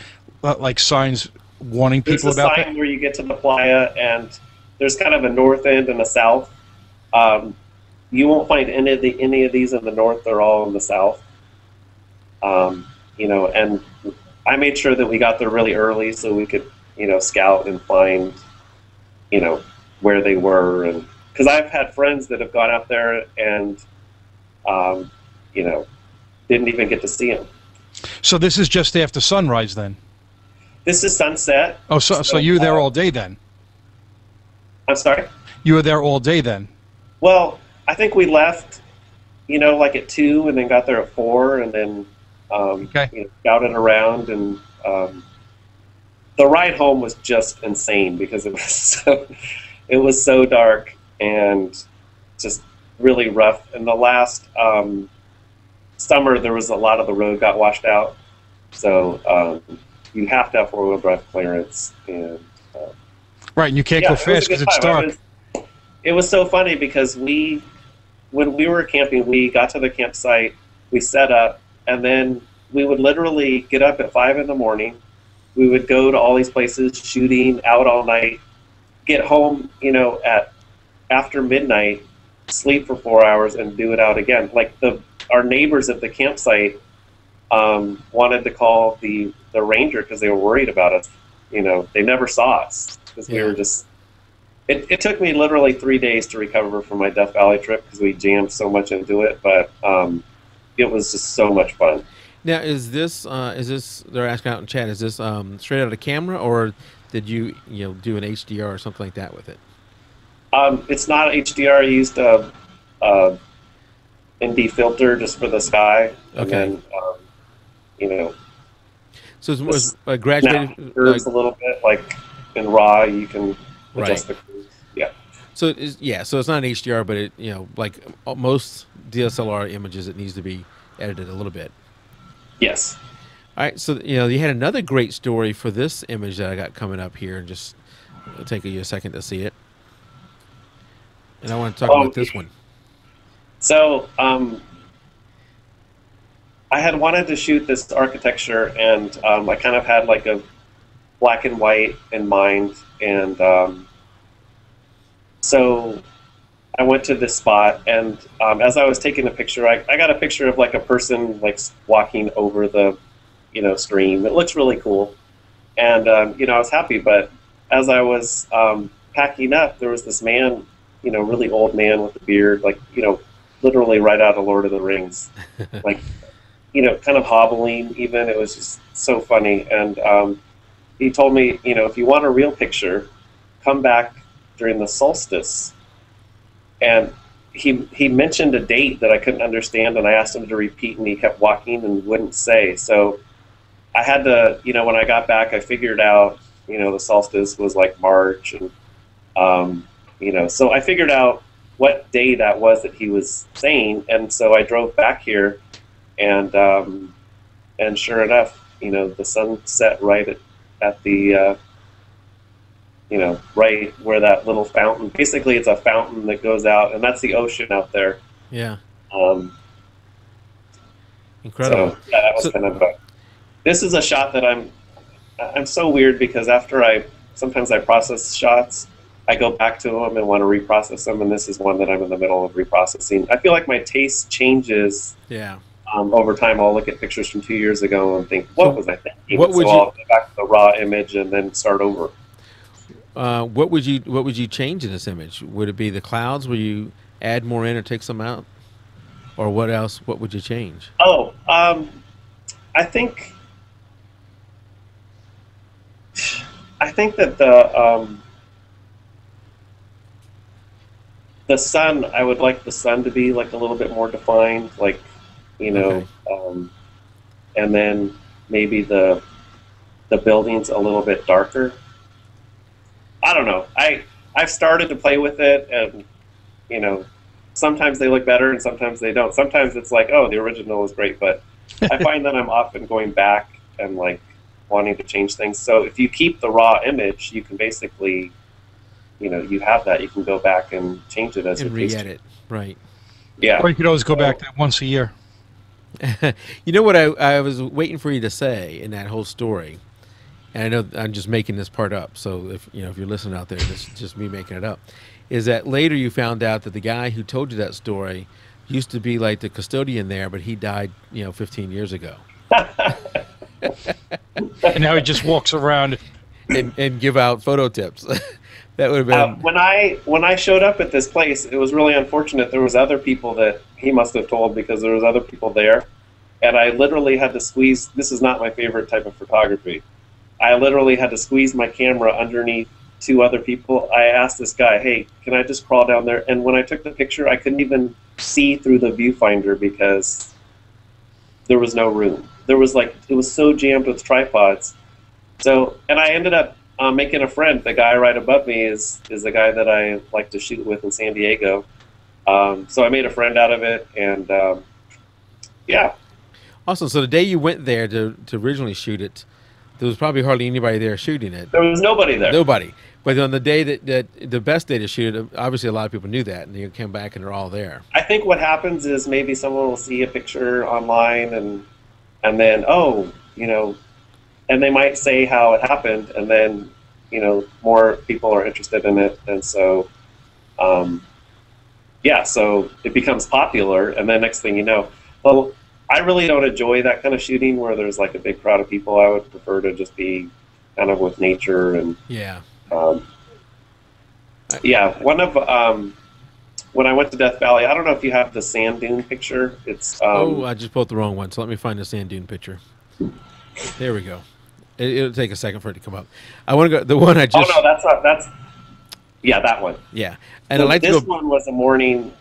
Speaker 3: like signs warning people about that?
Speaker 2: There's a sign where you get to the playa, and there's kind of a north end and a south. You won't find any of these in the north. They're all in the south. You know, and I made sure that we got there really early so we could, you know, scout and find, you know, where they were. And because I've had friends that have gone out there and, you know, didn't even get to see them.
Speaker 3: So this is just after sunrise then?
Speaker 2: This is sunset.
Speaker 3: Oh, so you were there all day then?
Speaker 2: I'm sorry?
Speaker 3: You were there all day then?
Speaker 2: Well, I think we left, you know, like at 2 and then got there at 4 and then you know, scouted around. And the ride home was just insane because it was so dark and just really rough. And the last summer, there was a lot of the road got washed out, so you have to have 4-wheel drive clearance. And
Speaker 3: right, and you can't go fast because it's dark.
Speaker 2: It was so funny because when we were camping, we got to the campsite, we set up, and then we would literally get up at 5 in the morning. We would go to all these places, shooting out all night, get home, you know, after midnight, sleep for 4 hours, and do it out again. Like our neighbors at the campsite wanted to call the ranger because they were worried about us. You know, they never saw us because we were just. It took me literally 3 days to recover from my Death Valley trip because we jammed so much into it, but it was just so much fun.
Speaker 1: Now, is this they're asking out in chat, is this straight out of camera, or did you do an HDR or something like that with it?
Speaker 2: It's not HDR. I used a ND filter just for the sky.
Speaker 1: Okay.
Speaker 2: And then, you know.
Speaker 1: So it was graduated.
Speaker 2: Curves a little bit, like in RAW, you can adjust the curves. Yeah.
Speaker 1: So so it's not an HDR, but it like most DSLR images, it needs to be edited a little bit.
Speaker 2: Yes.
Speaker 1: All right. So you had another great story for this image that I got coming up here, and just it'll take you a second to see it. And I want to talk about this one.
Speaker 2: So I had wanted to shoot this architecture, and I kind of had like a black and white in mind, and so I went to this spot, and as I was taking a picture, I got a picture of like a person like walking over the stream. It looks really cool, and I was happy. But as I was packing up, there was this man, really old man with a beard, like literally right out of Lord of the Rings, like kind of hobbling even. It was just so funny. And he told me, if you want a real picture, come back during the solstice. And he mentioned a date that I couldn't understand, and I asked him to repeat, and he kept walking and wouldn't say. So I had to, when I got back, I figured out, the solstice was like March, and so I figured out what day that was that he was saying, and so I drove back here, and sure enough, the sun set right at the right where that little fountain. Basically, it's a fountain that goes out, and that's the ocean out there.
Speaker 1: Yeah.
Speaker 2: Incredible. So, yeah, that was kind of fun. This is a shot that I'm so weird because after sometimes I process shots, I go back to them and want to reprocess them, and this is one that I'm in the middle of reprocessing. I feel like my taste changes.
Speaker 1: Yeah.
Speaker 2: over time, I'll look at pictures from 2 years ago and think, what was I thinking?
Speaker 1: What would
Speaker 2: I'll go back to the raw image and then start over.
Speaker 1: What would you change in this image? Would it be the clouds? Will you add more in or take some out? Or what else? What would you change?
Speaker 2: Oh, I think that the sun, I would like the sun to be like a little bit more defined, like, you know,
Speaker 1: Okay.
Speaker 2: and then maybe the buildings a little bit darker. I don't know. I've started to play with it, and you know, sometimes they look better and sometimes they don't. Sometimes it's like, oh, the original was great, but I find that I'm often going back and like wanting to change things. So if you keep the raw image, you can basically, you know, you have that. You can go back and change it as you
Speaker 1: re-edit, right?
Speaker 2: Yeah.
Speaker 3: Or you could always go back there once a year.
Speaker 1: You know what I was waiting for you to say in that whole story, and I know I'm just making this part up. So if you're listening out there, this is just me making it up. Is that later you found out that the guy who told you that story used to be like the custodian there, but he died 15 years ago.
Speaker 3: And now he just walks around
Speaker 1: and give out photo tips. That would have been
Speaker 2: when I showed up at this place. It was really unfortunate. There was other people that he must have told because there was other people there, and I literally had to squeeze. This is not my favorite type of photography. I literally had to squeeze my camera underneath two other people. I asked this guy, "Hey, can I just crawl down there?" And when I took the picture, I couldn't even see through the viewfinder because there was no room. There was it was so jammed with tripods. So, and I ended up making a friend. The guy right above me is the guy that I like to shoot with in San Diego. So I made a friend out of it, and yeah.
Speaker 1: Awesome. So the day you went there to originally shoot it, there was probably hardly anybody there shooting it.
Speaker 2: There was nobody there.
Speaker 1: Nobody. But on the day that the best day to shoot it, obviously a lot of people knew that, and you came back and they're all there.
Speaker 2: I think what happens is maybe someone will see a picture online and then and they might say how it happened, and then more people are interested in it, and so so it becomes popular, and then next thing you know, well, I really don't enjoy that kind of shooting where there's like a big crowd of people. I would prefer to just be kind of with nature and one of when I went to Death Valley, I don't know if you have the sand dune picture. It's
Speaker 1: I just pulled the wrong one, so let me find the sand dune picture. There we go. It'll take a second for it to come up. I want to go the one I just.
Speaker 2: Oh no, that's that one.
Speaker 1: Yeah, and
Speaker 2: so
Speaker 1: I like
Speaker 2: this
Speaker 1: to go.
Speaker 2: one was a morning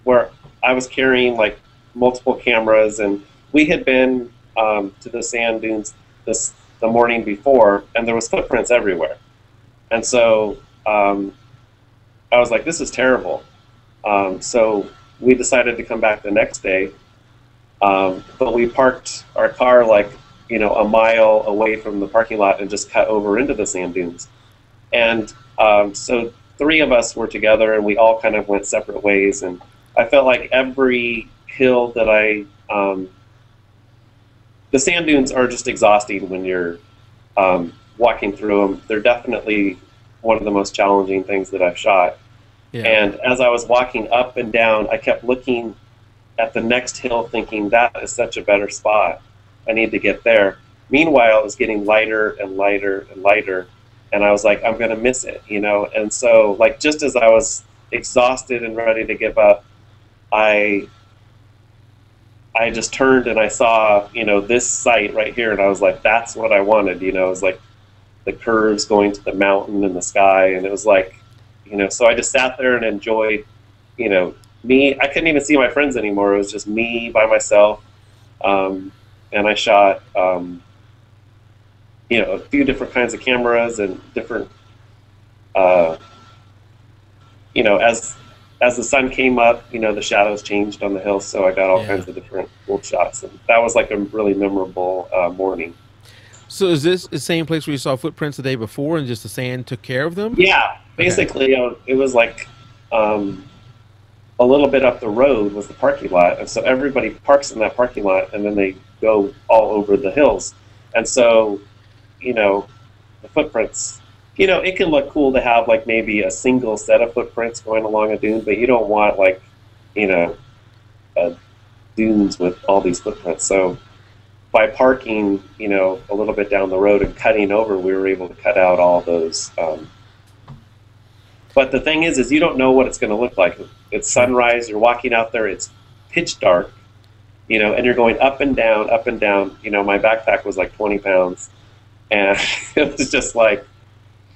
Speaker 2: where I was carrying like multiple cameras, and we had been to the sand dunes the morning before, and there was footprints everywhere, and so I was like, this is terrible. So we decided to come back the next day, but we parked our car a mile away from the parking lot and just cut over into the sand dunes. And so three of us were together, and we all kind of went separate ways. And I felt like every hill that the sand dunes are just exhausting when you're walking through them. They're definitely one of the most challenging things that I've shot.
Speaker 1: Yeah.
Speaker 2: And as I was walking up and down, I kept looking at the next hill thinking, that is such a better spot. I need to get there. Meanwhile, it was getting lighter and lighter and lighter, and I was like, I'm going to miss it, And so, just as I was exhausted and ready to give up, I just turned and I saw, this site right here, and I was like, that's what I wanted, It was like the curves going to the mountain and the sky, and it was like, so I just sat there and enjoyed, me. I couldn't even see my friends anymore. It was just me by myself. And I shot, a few different kinds of cameras and different, as the sun came up, the shadows changed on the hills, so I got all kinds of different cool shots. And that was like a really memorable morning.
Speaker 1: So is this the same place where you saw footprints the day before, and just the sand took care of them?
Speaker 2: Yeah, basically, it was like a little bit up the road was the parking lot, and so everybody parks in that parking lot, and then they go all over the hills. And so, the footprints, it can look cool to have maybe a single set of footprints going along a dune, but you don't want a dunes with all these footprints. So by parking, you know, a little bit down the road and cutting over, we were able to cut out all those. But the thing is you don't know what it's going to look like. It's sunrise. You're walking out there. It's pitch dark, you know, and you're going up and down, up and down. You know, my backpack was like 20 pounds, and it was just like,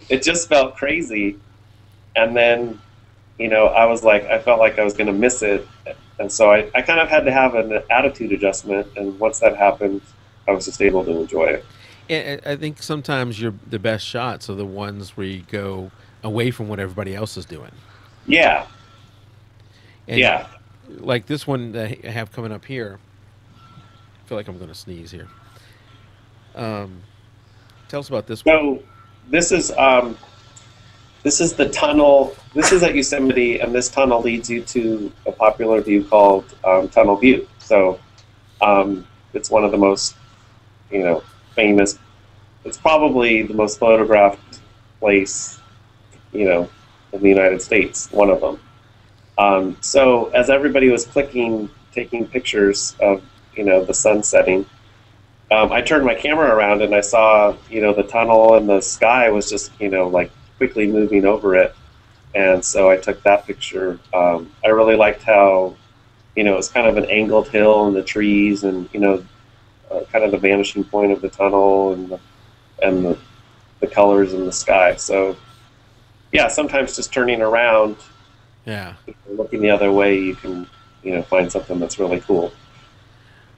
Speaker 2: it just felt crazy. And then, you know, I felt like I was going to miss it. And so I kind of had to have an attitude adjustment. And once that happened, I was just able to enjoy it.
Speaker 1: And I think sometimes the best shots are the ones where you go away from what everybody else is doing.
Speaker 2: Yeah.
Speaker 1: And
Speaker 2: yeah.
Speaker 1: Like this one that I have coming up here. I feel like I'm going to sneeze here. Tell us about this one.
Speaker 2: So this is the tunnel. This is at Yosemite, and this tunnel leads you to a popular view called Tunnel View. So it's one of the most, you know, famous. It's probably the most photographed place, you know, in the United States. One of them. So as everybody was taking pictures of, you know, the sun setting, I turned my camera around and I saw, you know, the tunnel and the sky was just, you know, like quickly moving over it. And so I took that picture. I really liked how, you know, it's kind of an angled hill and the trees and, you know, kind of the vanishing point of the tunnel and the colors in the sky. So, yeah, sometimes just turning around, looking the other way, you can, you know, find something that's really cool.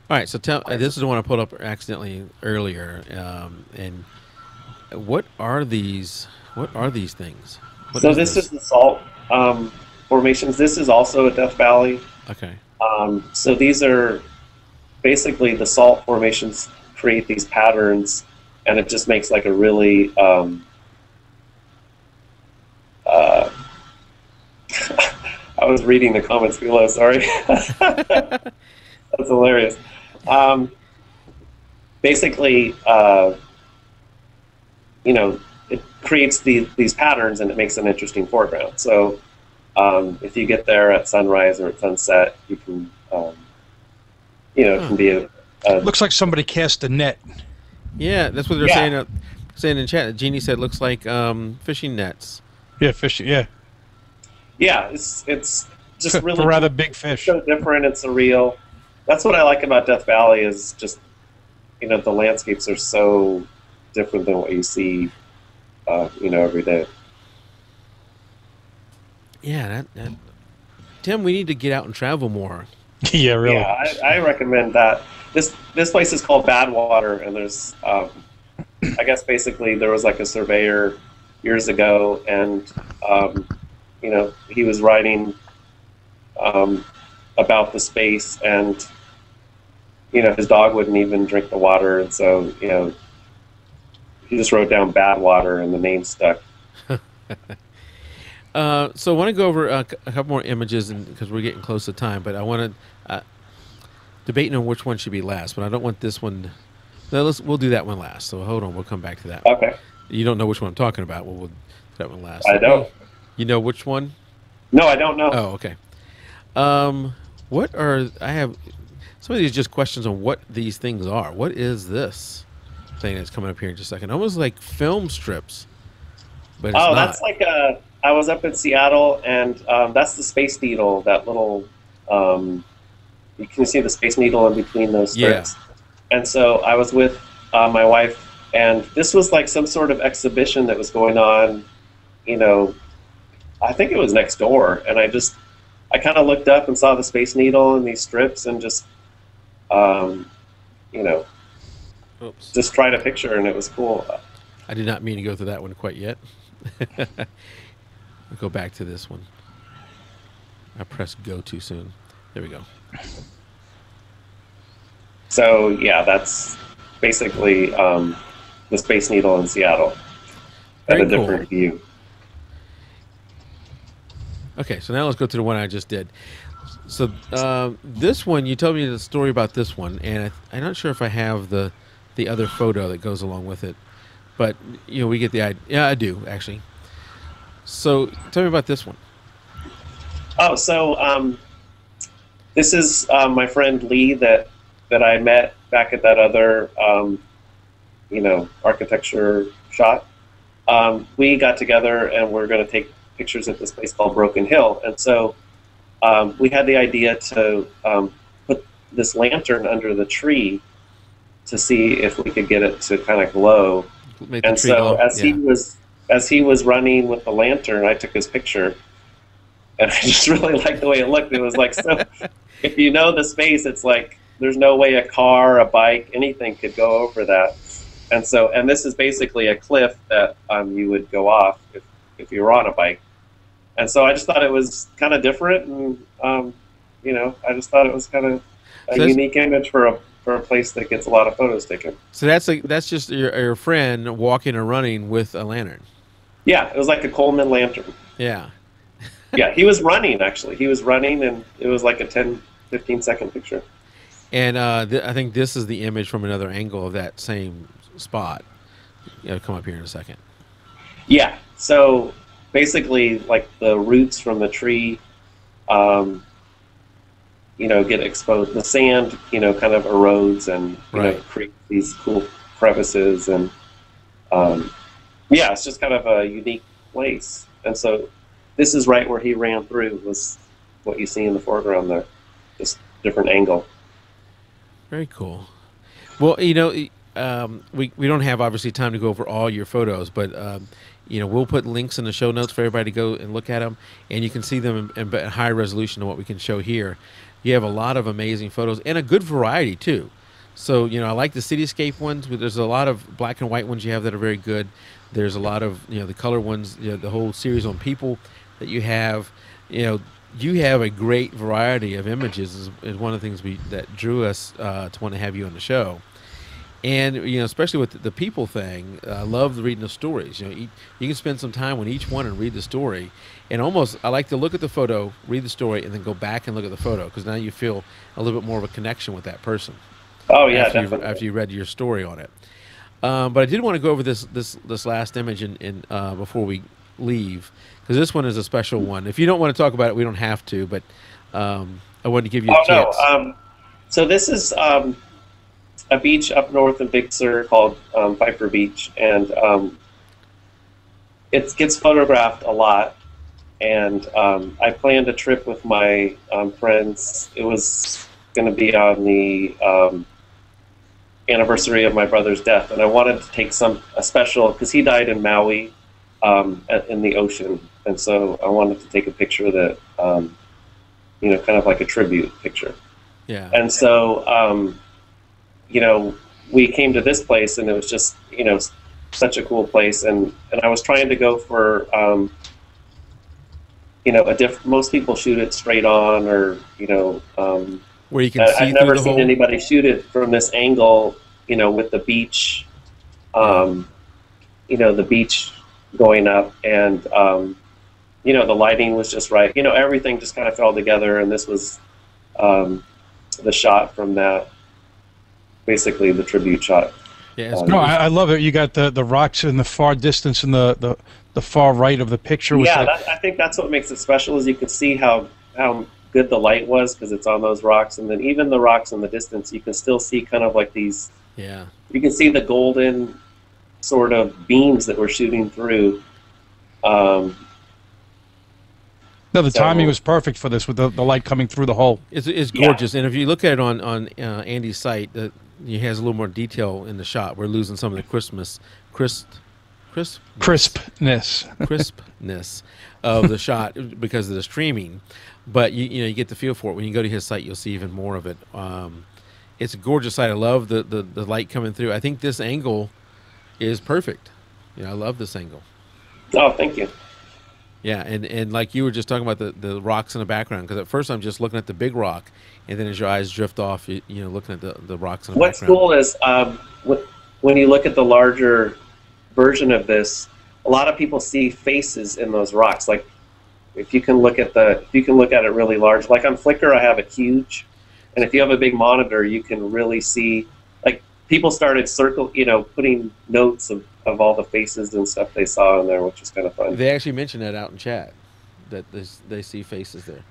Speaker 1: All right, so this is the one I pulled up accidentally earlier. And what are these? What are these things?
Speaker 2: So this is the salt formations. This is also a Death Valley.
Speaker 1: Okay.
Speaker 2: So these are basically the salt formations create these patterns, and it just makes like a really I was reading the comments below, sorry. That's hilarious. Basically, you know, it creates these patterns and it makes an interesting foreground. So if you get there at sunrise or at sunset, you can, you know, it can be a
Speaker 3: looks like somebody cast a net.
Speaker 1: Yeah, that's what they're saying in chat. Jeannie said looks like fishing nets.
Speaker 3: Yeah, fishing. Yeah.
Speaker 2: Yeah, it's just really
Speaker 3: for rather big fish.
Speaker 2: So different and surreal. That's what I like about Death Valley is just, you know, the landscapes are so different than what you see, you know, every day.
Speaker 1: Yeah, that Tim, we need to get out and travel more.
Speaker 3: Yeah, really.
Speaker 2: Yeah, I recommend that. This place is called Badwater, and there's, I guess basically there was like a surveyor years ago, and you know, he was writing about the space, and you know, his dog wouldn't even drink the water, and so, you know, he just wrote down Badwater, and the name stuck.
Speaker 1: So I want to go over a couple more images, because we're getting close to time. But I want to debating on which one should be last. But I don't want this one. No, we'll do that one last. So hold on, we'll come back to that.
Speaker 2: Okay.
Speaker 1: You don't know which one I'm talking about. Well, we'll do that one last.
Speaker 2: I don't.
Speaker 1: You know which one?
Speaker 2: No, I don't know.
Speaker 1: Oh, okay. What are I have? Some of these just questions on what these things are. What is this thing that's coming up here in just a second? Almost like film strips. But it's not.
Speaker 2: That's like a. I was up in Seattle, and that's the Space Needle. That little, you can see the Space Needle in between those strips. Yeah. And so I was with my wife, and this was like some sort of exhibition that was going on. You know, I think it was next door, and I kind of looked up and saw the Space Needle and these strips, and just, you know, just tried a picture, and it was cool.
Speaker 1: I did not mean to go through that one quite yet. I'll go back to this one. I pressed go too soon. There we go.
Speaker 2: So yeah, that's basically the Space Needle in Seattle at a different view.
Speaker 1: Okay, so now let's go to the one I just did. So this one, you told me the story about this one, and I'm not sure if I have the other photo that goes along with it, but you know, we get the idea. Yeah, I do actually. So tell me about this one.
Speaker 2: Oh, so This is my friend Lee that I met back at that other architecture shot. We got together and we're going to take pictures at this place called Broken Hill, and so we had the idea to put this lantern under the tree to see if we could get it to kind of glow. And so as he was running with the lantern, I took his picture, and I just really liked the way it looked. It was like, so if you know the space, it's like there's no way a car, a bike, anything could go over that. And this is basically a cliff that you would go off if you were on a bike. And so I just thought it was kind of different, and I just thought it was kind of a unique image for a place that gets a lot of photos taken.
Speaker 1: So that's just your friend walking or running with a lantern.
Speaker 2: Yeah, it was like a Coleman lantern.
Speaker 1: Yeah.
Speaker 2: Yeah, he was running, actually. He was running, and it was like a 10, 15-second picture.
Speaker 1: And I think this is the image from another angle of that same spot. Come up here in a second.
Speaker 2: Yeah, so basically, like the roots from the tree, get exposed. The sand, kind of erodes and creates these cool crevices, and it's just kind of a unique place. And so this is right where he ran through, was what you see in the foreground there, just different angle.
Speaker 1: Very cool. Well, we don't have obviously time to go over all your photos, but we'll put links in the show notes for everybody to go and look at them, and you can see them in higher resolution than what we can show here. You have a lot of amazing photos and a good variety too. So I like the cityscape ones, but there's a lot of black and white ones you have that are very good. There's a lot of the color ones, the whole series on people that you have. You have a great variety of images. Is one of the things that drew us to want to have you on the show. And especially with the people thing, I love reading the stories. You can spend some time with each one and read the story. And almost, I like to look at the photo, read the story, and then go back and look at the photo, because now you feel a little bit more of a connection with that person.
Speaker 2: Oh yeah,
Speaker 1: after you read your story on it. But I did want to go over this last image before we leave, because this one is a special one. If you don't want to talk about it, we don't have to. But I wanted to give you a chance.
Speaker 2: No. So this is a beach up north in Big Sur called Piper Beach, and it gets photographed a lot. And I planned a trip with my friends. It was going to be on the anniversary of my brother's death, and I wanted to take a special, because he died in Maui in the ocean, and so I wanted to take a picture that kind of like a tribute picture.
Speaker 1: Yeah.
Speaker 2: And so we came to this place, and it was just such a cool place, and I was trying to go for most people shoot it straight on, or
Speaker 1: where you can see
Speaker 2: I've never seen anybody shoot it from this angle, with the beach, the beach going up, and the lighting was just right. Everything just kind of fell together, and this was the shot from that, basically the tribute shot.
Speaker 1: Yeah,
Speaker 3: no, I love it. You got the rocks in the far distance and the far right of the picture.
Speaker 2: Yeah, I think that's what makes it special, is you can see how good the light was, because it's on those rocks, and then even the rocks in the distance, you can still see kind of like these.
Speaker 1: Yeah.
Speaker 2: You can see the golden sort of beams that we're shooting through.
Speaker 3: No, the timing was perfect for this, with the light coming through the hole.
Speaker 1: It's gorgeous, and if you look at it on Andy's site, he has a little more detail in the shot. We're losing some of the crispness of the shot because of the streaming, but you get the feel for it. When you go to his site, you'll see even more of it. It's a gorgeous site. I love the light coming through. I think this angle is perfect. I love this angle.
Speaker 2: Oh, thank you.
Speaker 1: Yeah, and like you were just talking about the rocks in the background, because at first I'm just looking at the big rock, and then as your eyes drift off, looking at the rocks in the
Speaker 2: What's
Speaker 1: background.
Speaker 2: What's cool is when you look at the larger version of this, a lot of people see faces in those rocks. Like if you can look at it really large. Like on Flickr, I have it huge, and if you have a big monitor, you can really see. Like people started putting notes of all the faces and stuff they saw in there, which is kind of fun.
Speaker 1: They actually mentioned that out in chat, that they see faces there.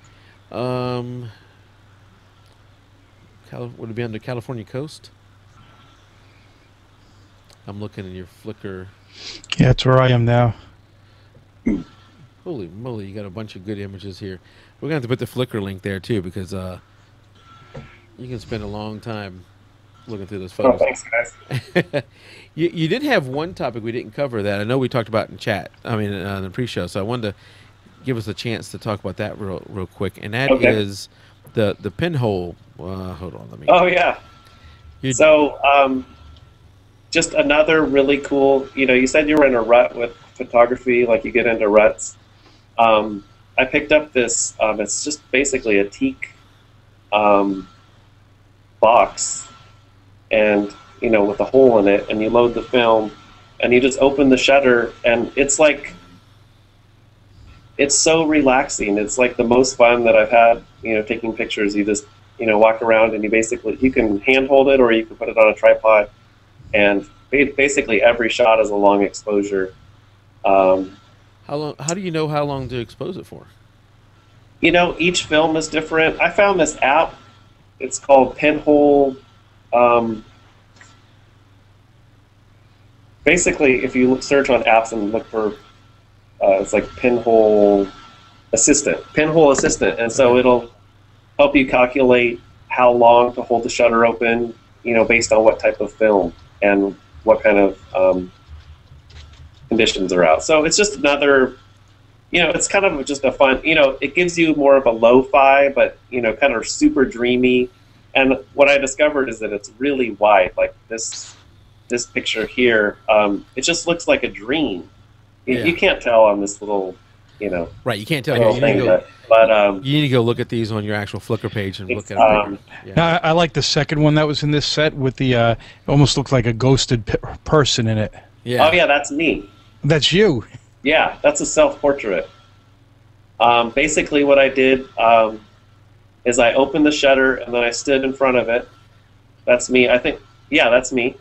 Speaker 1: Would it be on the California coast? I'm looking at your Flickr.
Speaker 3: Yeah, that's where I am now.
Speaker 1: Holy moly, you got a bunch of good images here. We're going to have to put the Flickr link there, too, because you can spend a long time looking through those photos.
Speaker 2: Oh, thanks, guys.
Speaker 1: You did have one topic we didn't cover that I know we talked about in chat, in the pre-show, so I wanted to give us a chance to talk about that real quick, and that is the pinhole. Hold on, let me...
Speaker 2: Oh, yeah. So, just another really cool, you said you were in a rut with photography, like you get into ruts. I picked up this, it's just basically a teak box, and, with a hole in it, and you load the film, and you just open the shutter, and it's like, it's so relaxing. It's like the most fun that I've had, taking pictures. You just, walk around, and you can handhold it, or you can put it on a tripod. And basically every shot is a long exposure.
Speaker 1: How do you know how long to expose it for?
Speaker 2: Each film is different. I found this app. It's called Pinhole. Basically, if you search on apps and look for, it's like Pinhole Assistant. And so it'll help you calculate how long to hold the shutter open, based on what type of film and what kind of conditions are out. So it's just another, it's kind of just a fun, it gives you more of a lo-fi, but, kind of super dreamy. And what I discovered is that it's really wide. Like this picture here, it just looks like a dream. You can't tell on this little,
Speaker 1: Right, you can't tell.
Speaker 2: You
Speaker 1: need to go look at these on your actual Flickr page and look at them.
Speaker 3: Now, I like the second one that was in this set with the, it almost looked like a ghosted person in it.
Speaker 1: Yeah.
Speaker 2: Oh, yeah, that's me.
Speaker 3: That's you.
Speaker 2: Yeah, that's a self-portrait. Basically what I did is I opened the shutter and then I stood in front of it. That's me. I think, yeah, that's me.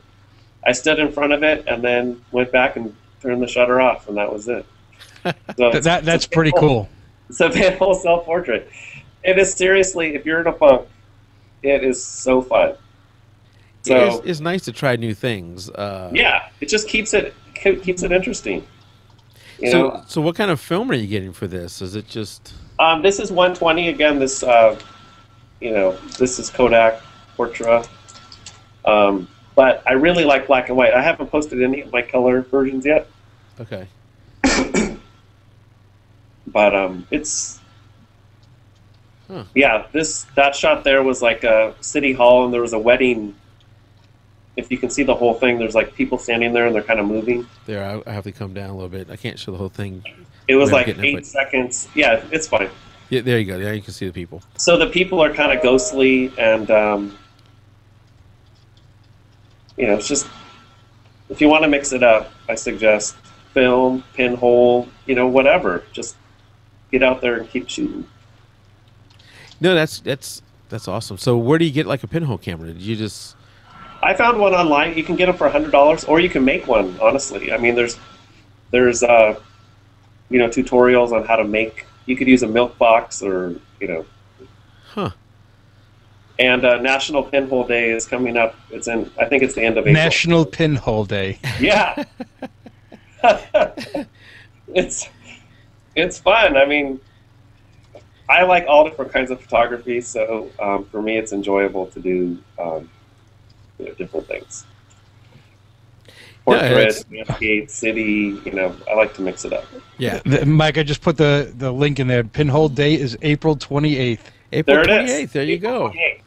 Speaker 2: I stood in front of it and then went back and turned the shutter off, and that was it. So
Speaker 3: that's pretty cool.
Speaker 2: It's a pinhole self-portrait. It is seriously, if you're in a funk, it is so fun. So
Speaker 1: it's nice to try new things.
Speaker 2: Yeah, it just keeps it interesting.
Speaker 1: So what kind of film are you getting for this? Is it just?
Speaker 2: This is 120 again. This this is Kodak Portra. But I really like black and white. I haven't posted any of my color versions yet.
Speaker 1: Okay.
Speaker 2: But it's that shot there was like a city hall, and there was a wedding. If you can see the whole thing, there's like people standing there and they're kind of moving.
Speaker 1: There, I have to come down a little bit. I can't show the whole thing.
Speaker 2: It was like 8 seconds. Yeah, it's fine.
Speaker 1: Yeah, there you go. Yeah, you can see the people.
Speaker 2: So the people are kind of ghostly, and it's just, if you want to mix it up, I suggest film, pinhole, whatever. Just get out there and keep shooting.
Speaker 1: No, that's awesome. So where do you get like a pinhole camera? Did you just?
Speaker 2: I found one online. You can get them for $100, or you can make one. Honestly, I mean, there's tutorials on how to make. You could use a milk box, or
Speaker 1: Huh.
Speaker 2: And National Pinhole Day is coming up. I think it's the end of April.
Speaker 3: National Pinhole Day.
Speaker 2: Yeah. It's fun. I mean, I like all different kinds of photography, so for me, it's enjoyable to do different things. Portrait, landscape, city. I like to mix it up.
Speaker 1: Yeah.
Speaker 3: Mike, I just put the link in there. Pinhole Day is April 28th.
Speaker 1: April 28th. There you go.
Speaker 2: 28th.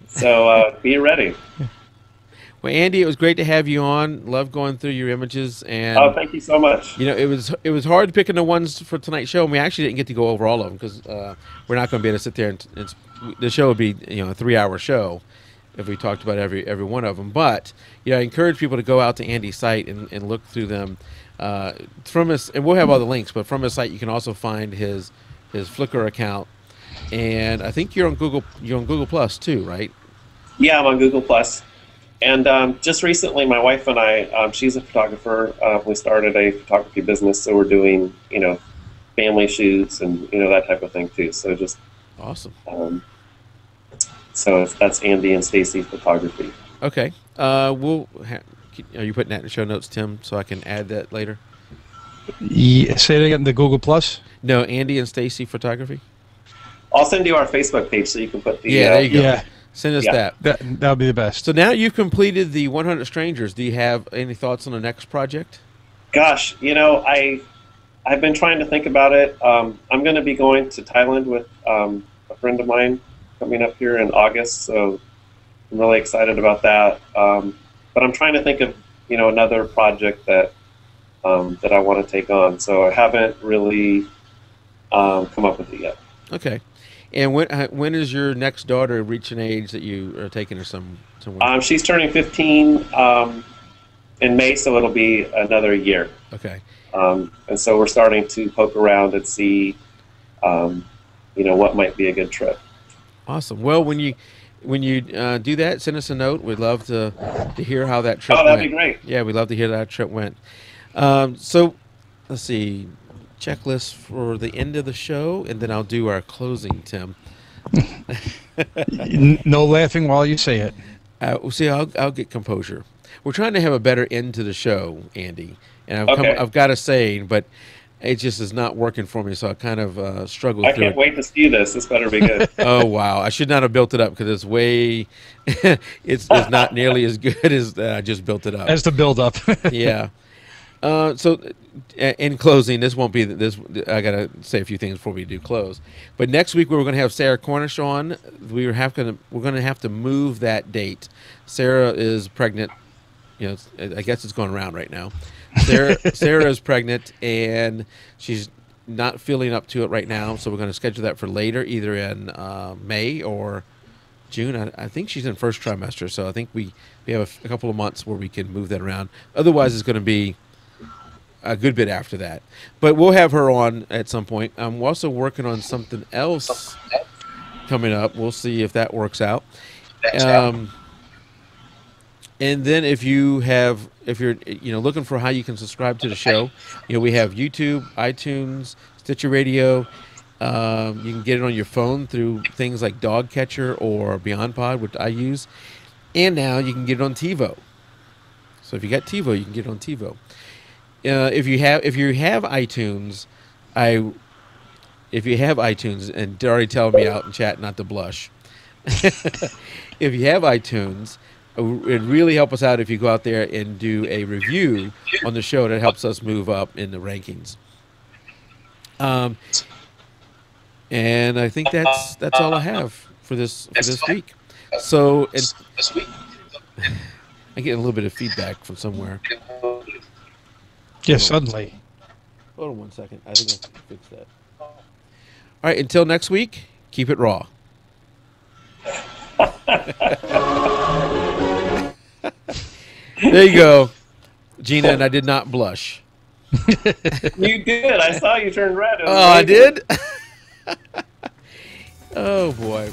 Speaker 2: So be ready.
Speaker 1: Well, Andy, it was great to have you on. Love going through your images, and
Speaker 2: thank you so much.
Speaker 1: It was hard picking the ones for tonight's show, and we actually didn't get to go over all of them because we're not going to be able to sit there and the show would be a 3-hour show if we talked about every one of them. But I encourage people to go out to Andy's site and look through them from his, and we'll have all the links. But from his site, you can also find his Flickr account, and I think you're on Google Plus too, right?
Speaker 2: Yeah, I'm on Google Plus. And just recently, my wife and I, she's a photographer. We started a photography business, so we're doing, family shoots and that type of thing too. So just
Speaker 1: awesome.
Speaker 2: So that's Andy and Stacy Photography.
Speaker 1: Okay. Are you putting that in the show notes, Tim, so I can add that later?
Speaker 3: Yeah, say it again. The Google Plus.
Speaker 1: No, Andy and Stacy Photography.
Speaker 2: I'll send you our Facebook page so you can put the.
Speaker 1: Yeah, there you go.
Speaker 3: Yeah.
Speaker 1: Send us
Speaker 2: Yeah.
Speaker 1: that.
Speaker 3: That would be the best.
Speaker 1: So now you've completed the 100 Strangers. Do you have any thoughts on the next project?
Speaker 2: Gosh, I've been trying to think about it. I'm going to be going to Thailand with a friend of mine coming up here in August, so I'm really excited about that. But I'm trying to think of another project that I want to take on. So I haven't really come up with it yet.
Speaker 1: Okay. And when is your next daughter reach an age that you are taking her somewhere?
Speaker 2: She's turning 15 in May, so it'll be another year.
Speaker 1: Okay.
Speaker 2: And so we're starting to poke around and see, what might be a good trip.
Speaker 1: Awesome. Well, when you do that, send us a note. We'd love to hear how that trip went.
Speaker 2: Oh, that'd be great.
Speaker 1: Yeah, we'd love to hear how that trip went. So let's see. Checklist for the end of the show, and then I'll do our closing, Tim.
Speaker 3: No laughing while you say it.
Speaker 1: I'll get composure. We're trying to have a better end to the show, Andy, and
Speaker 2: Okay.
Speaker 1: I've got a saying, but it just is not working for me, so I kind of struggle through it.
Speaker 2: I can't wait to see this. This better be good.
Speaker 1: Oh wow! I should not have built it up because it's way, it's not nearly as good as I just built it up.
Speaker 3: As the build up.
Speaker 1: Yeah. So, in closing, this won't be this. I gotta say a few things before we do close. But next week we were going to have Sarah Cornish on. We're going to have to move that date. Sarah is pregnant. I guess it's going around right now. Sarah is pregnant and she's not feeling up to it right now. So we're going to schedule that for later, either in May or June. I think she's in first trimester, so I think we have a couple of months where we can move that around. Otherwise, it's going to be a good bit after that. But we'll have her on at some point. I'm also working on something else coming up. We'll see if that works out. And then if you're looking for how you can subscribe to the show, we have YouTube, iTunes, Stitcher Radio. You can get it on your phone through things like Dog Catcher or BeyondPod, which I use. And now you can get it on TiVo. So if you got TiVo, you can get it on TiVo. If you have iTunes, and they're already telling me out in chat not to blush. If you have iTunes, it'd really help us out if you go out there and do a review on the show. That helps us move up in the rankings. And I think that's all I have for this week. So I get a little bit of feedback from somewhere.
Speaker 3: Yeah, suddenly.
Speaker 1: Hold on 1 second. I think I can fix that. All right, until next week, keep it raw. There you go, Gina, and I did not blush.
Speaker 2: You did. I saw you turn red.
Speaker 1: Oh, I did? Oh, boy.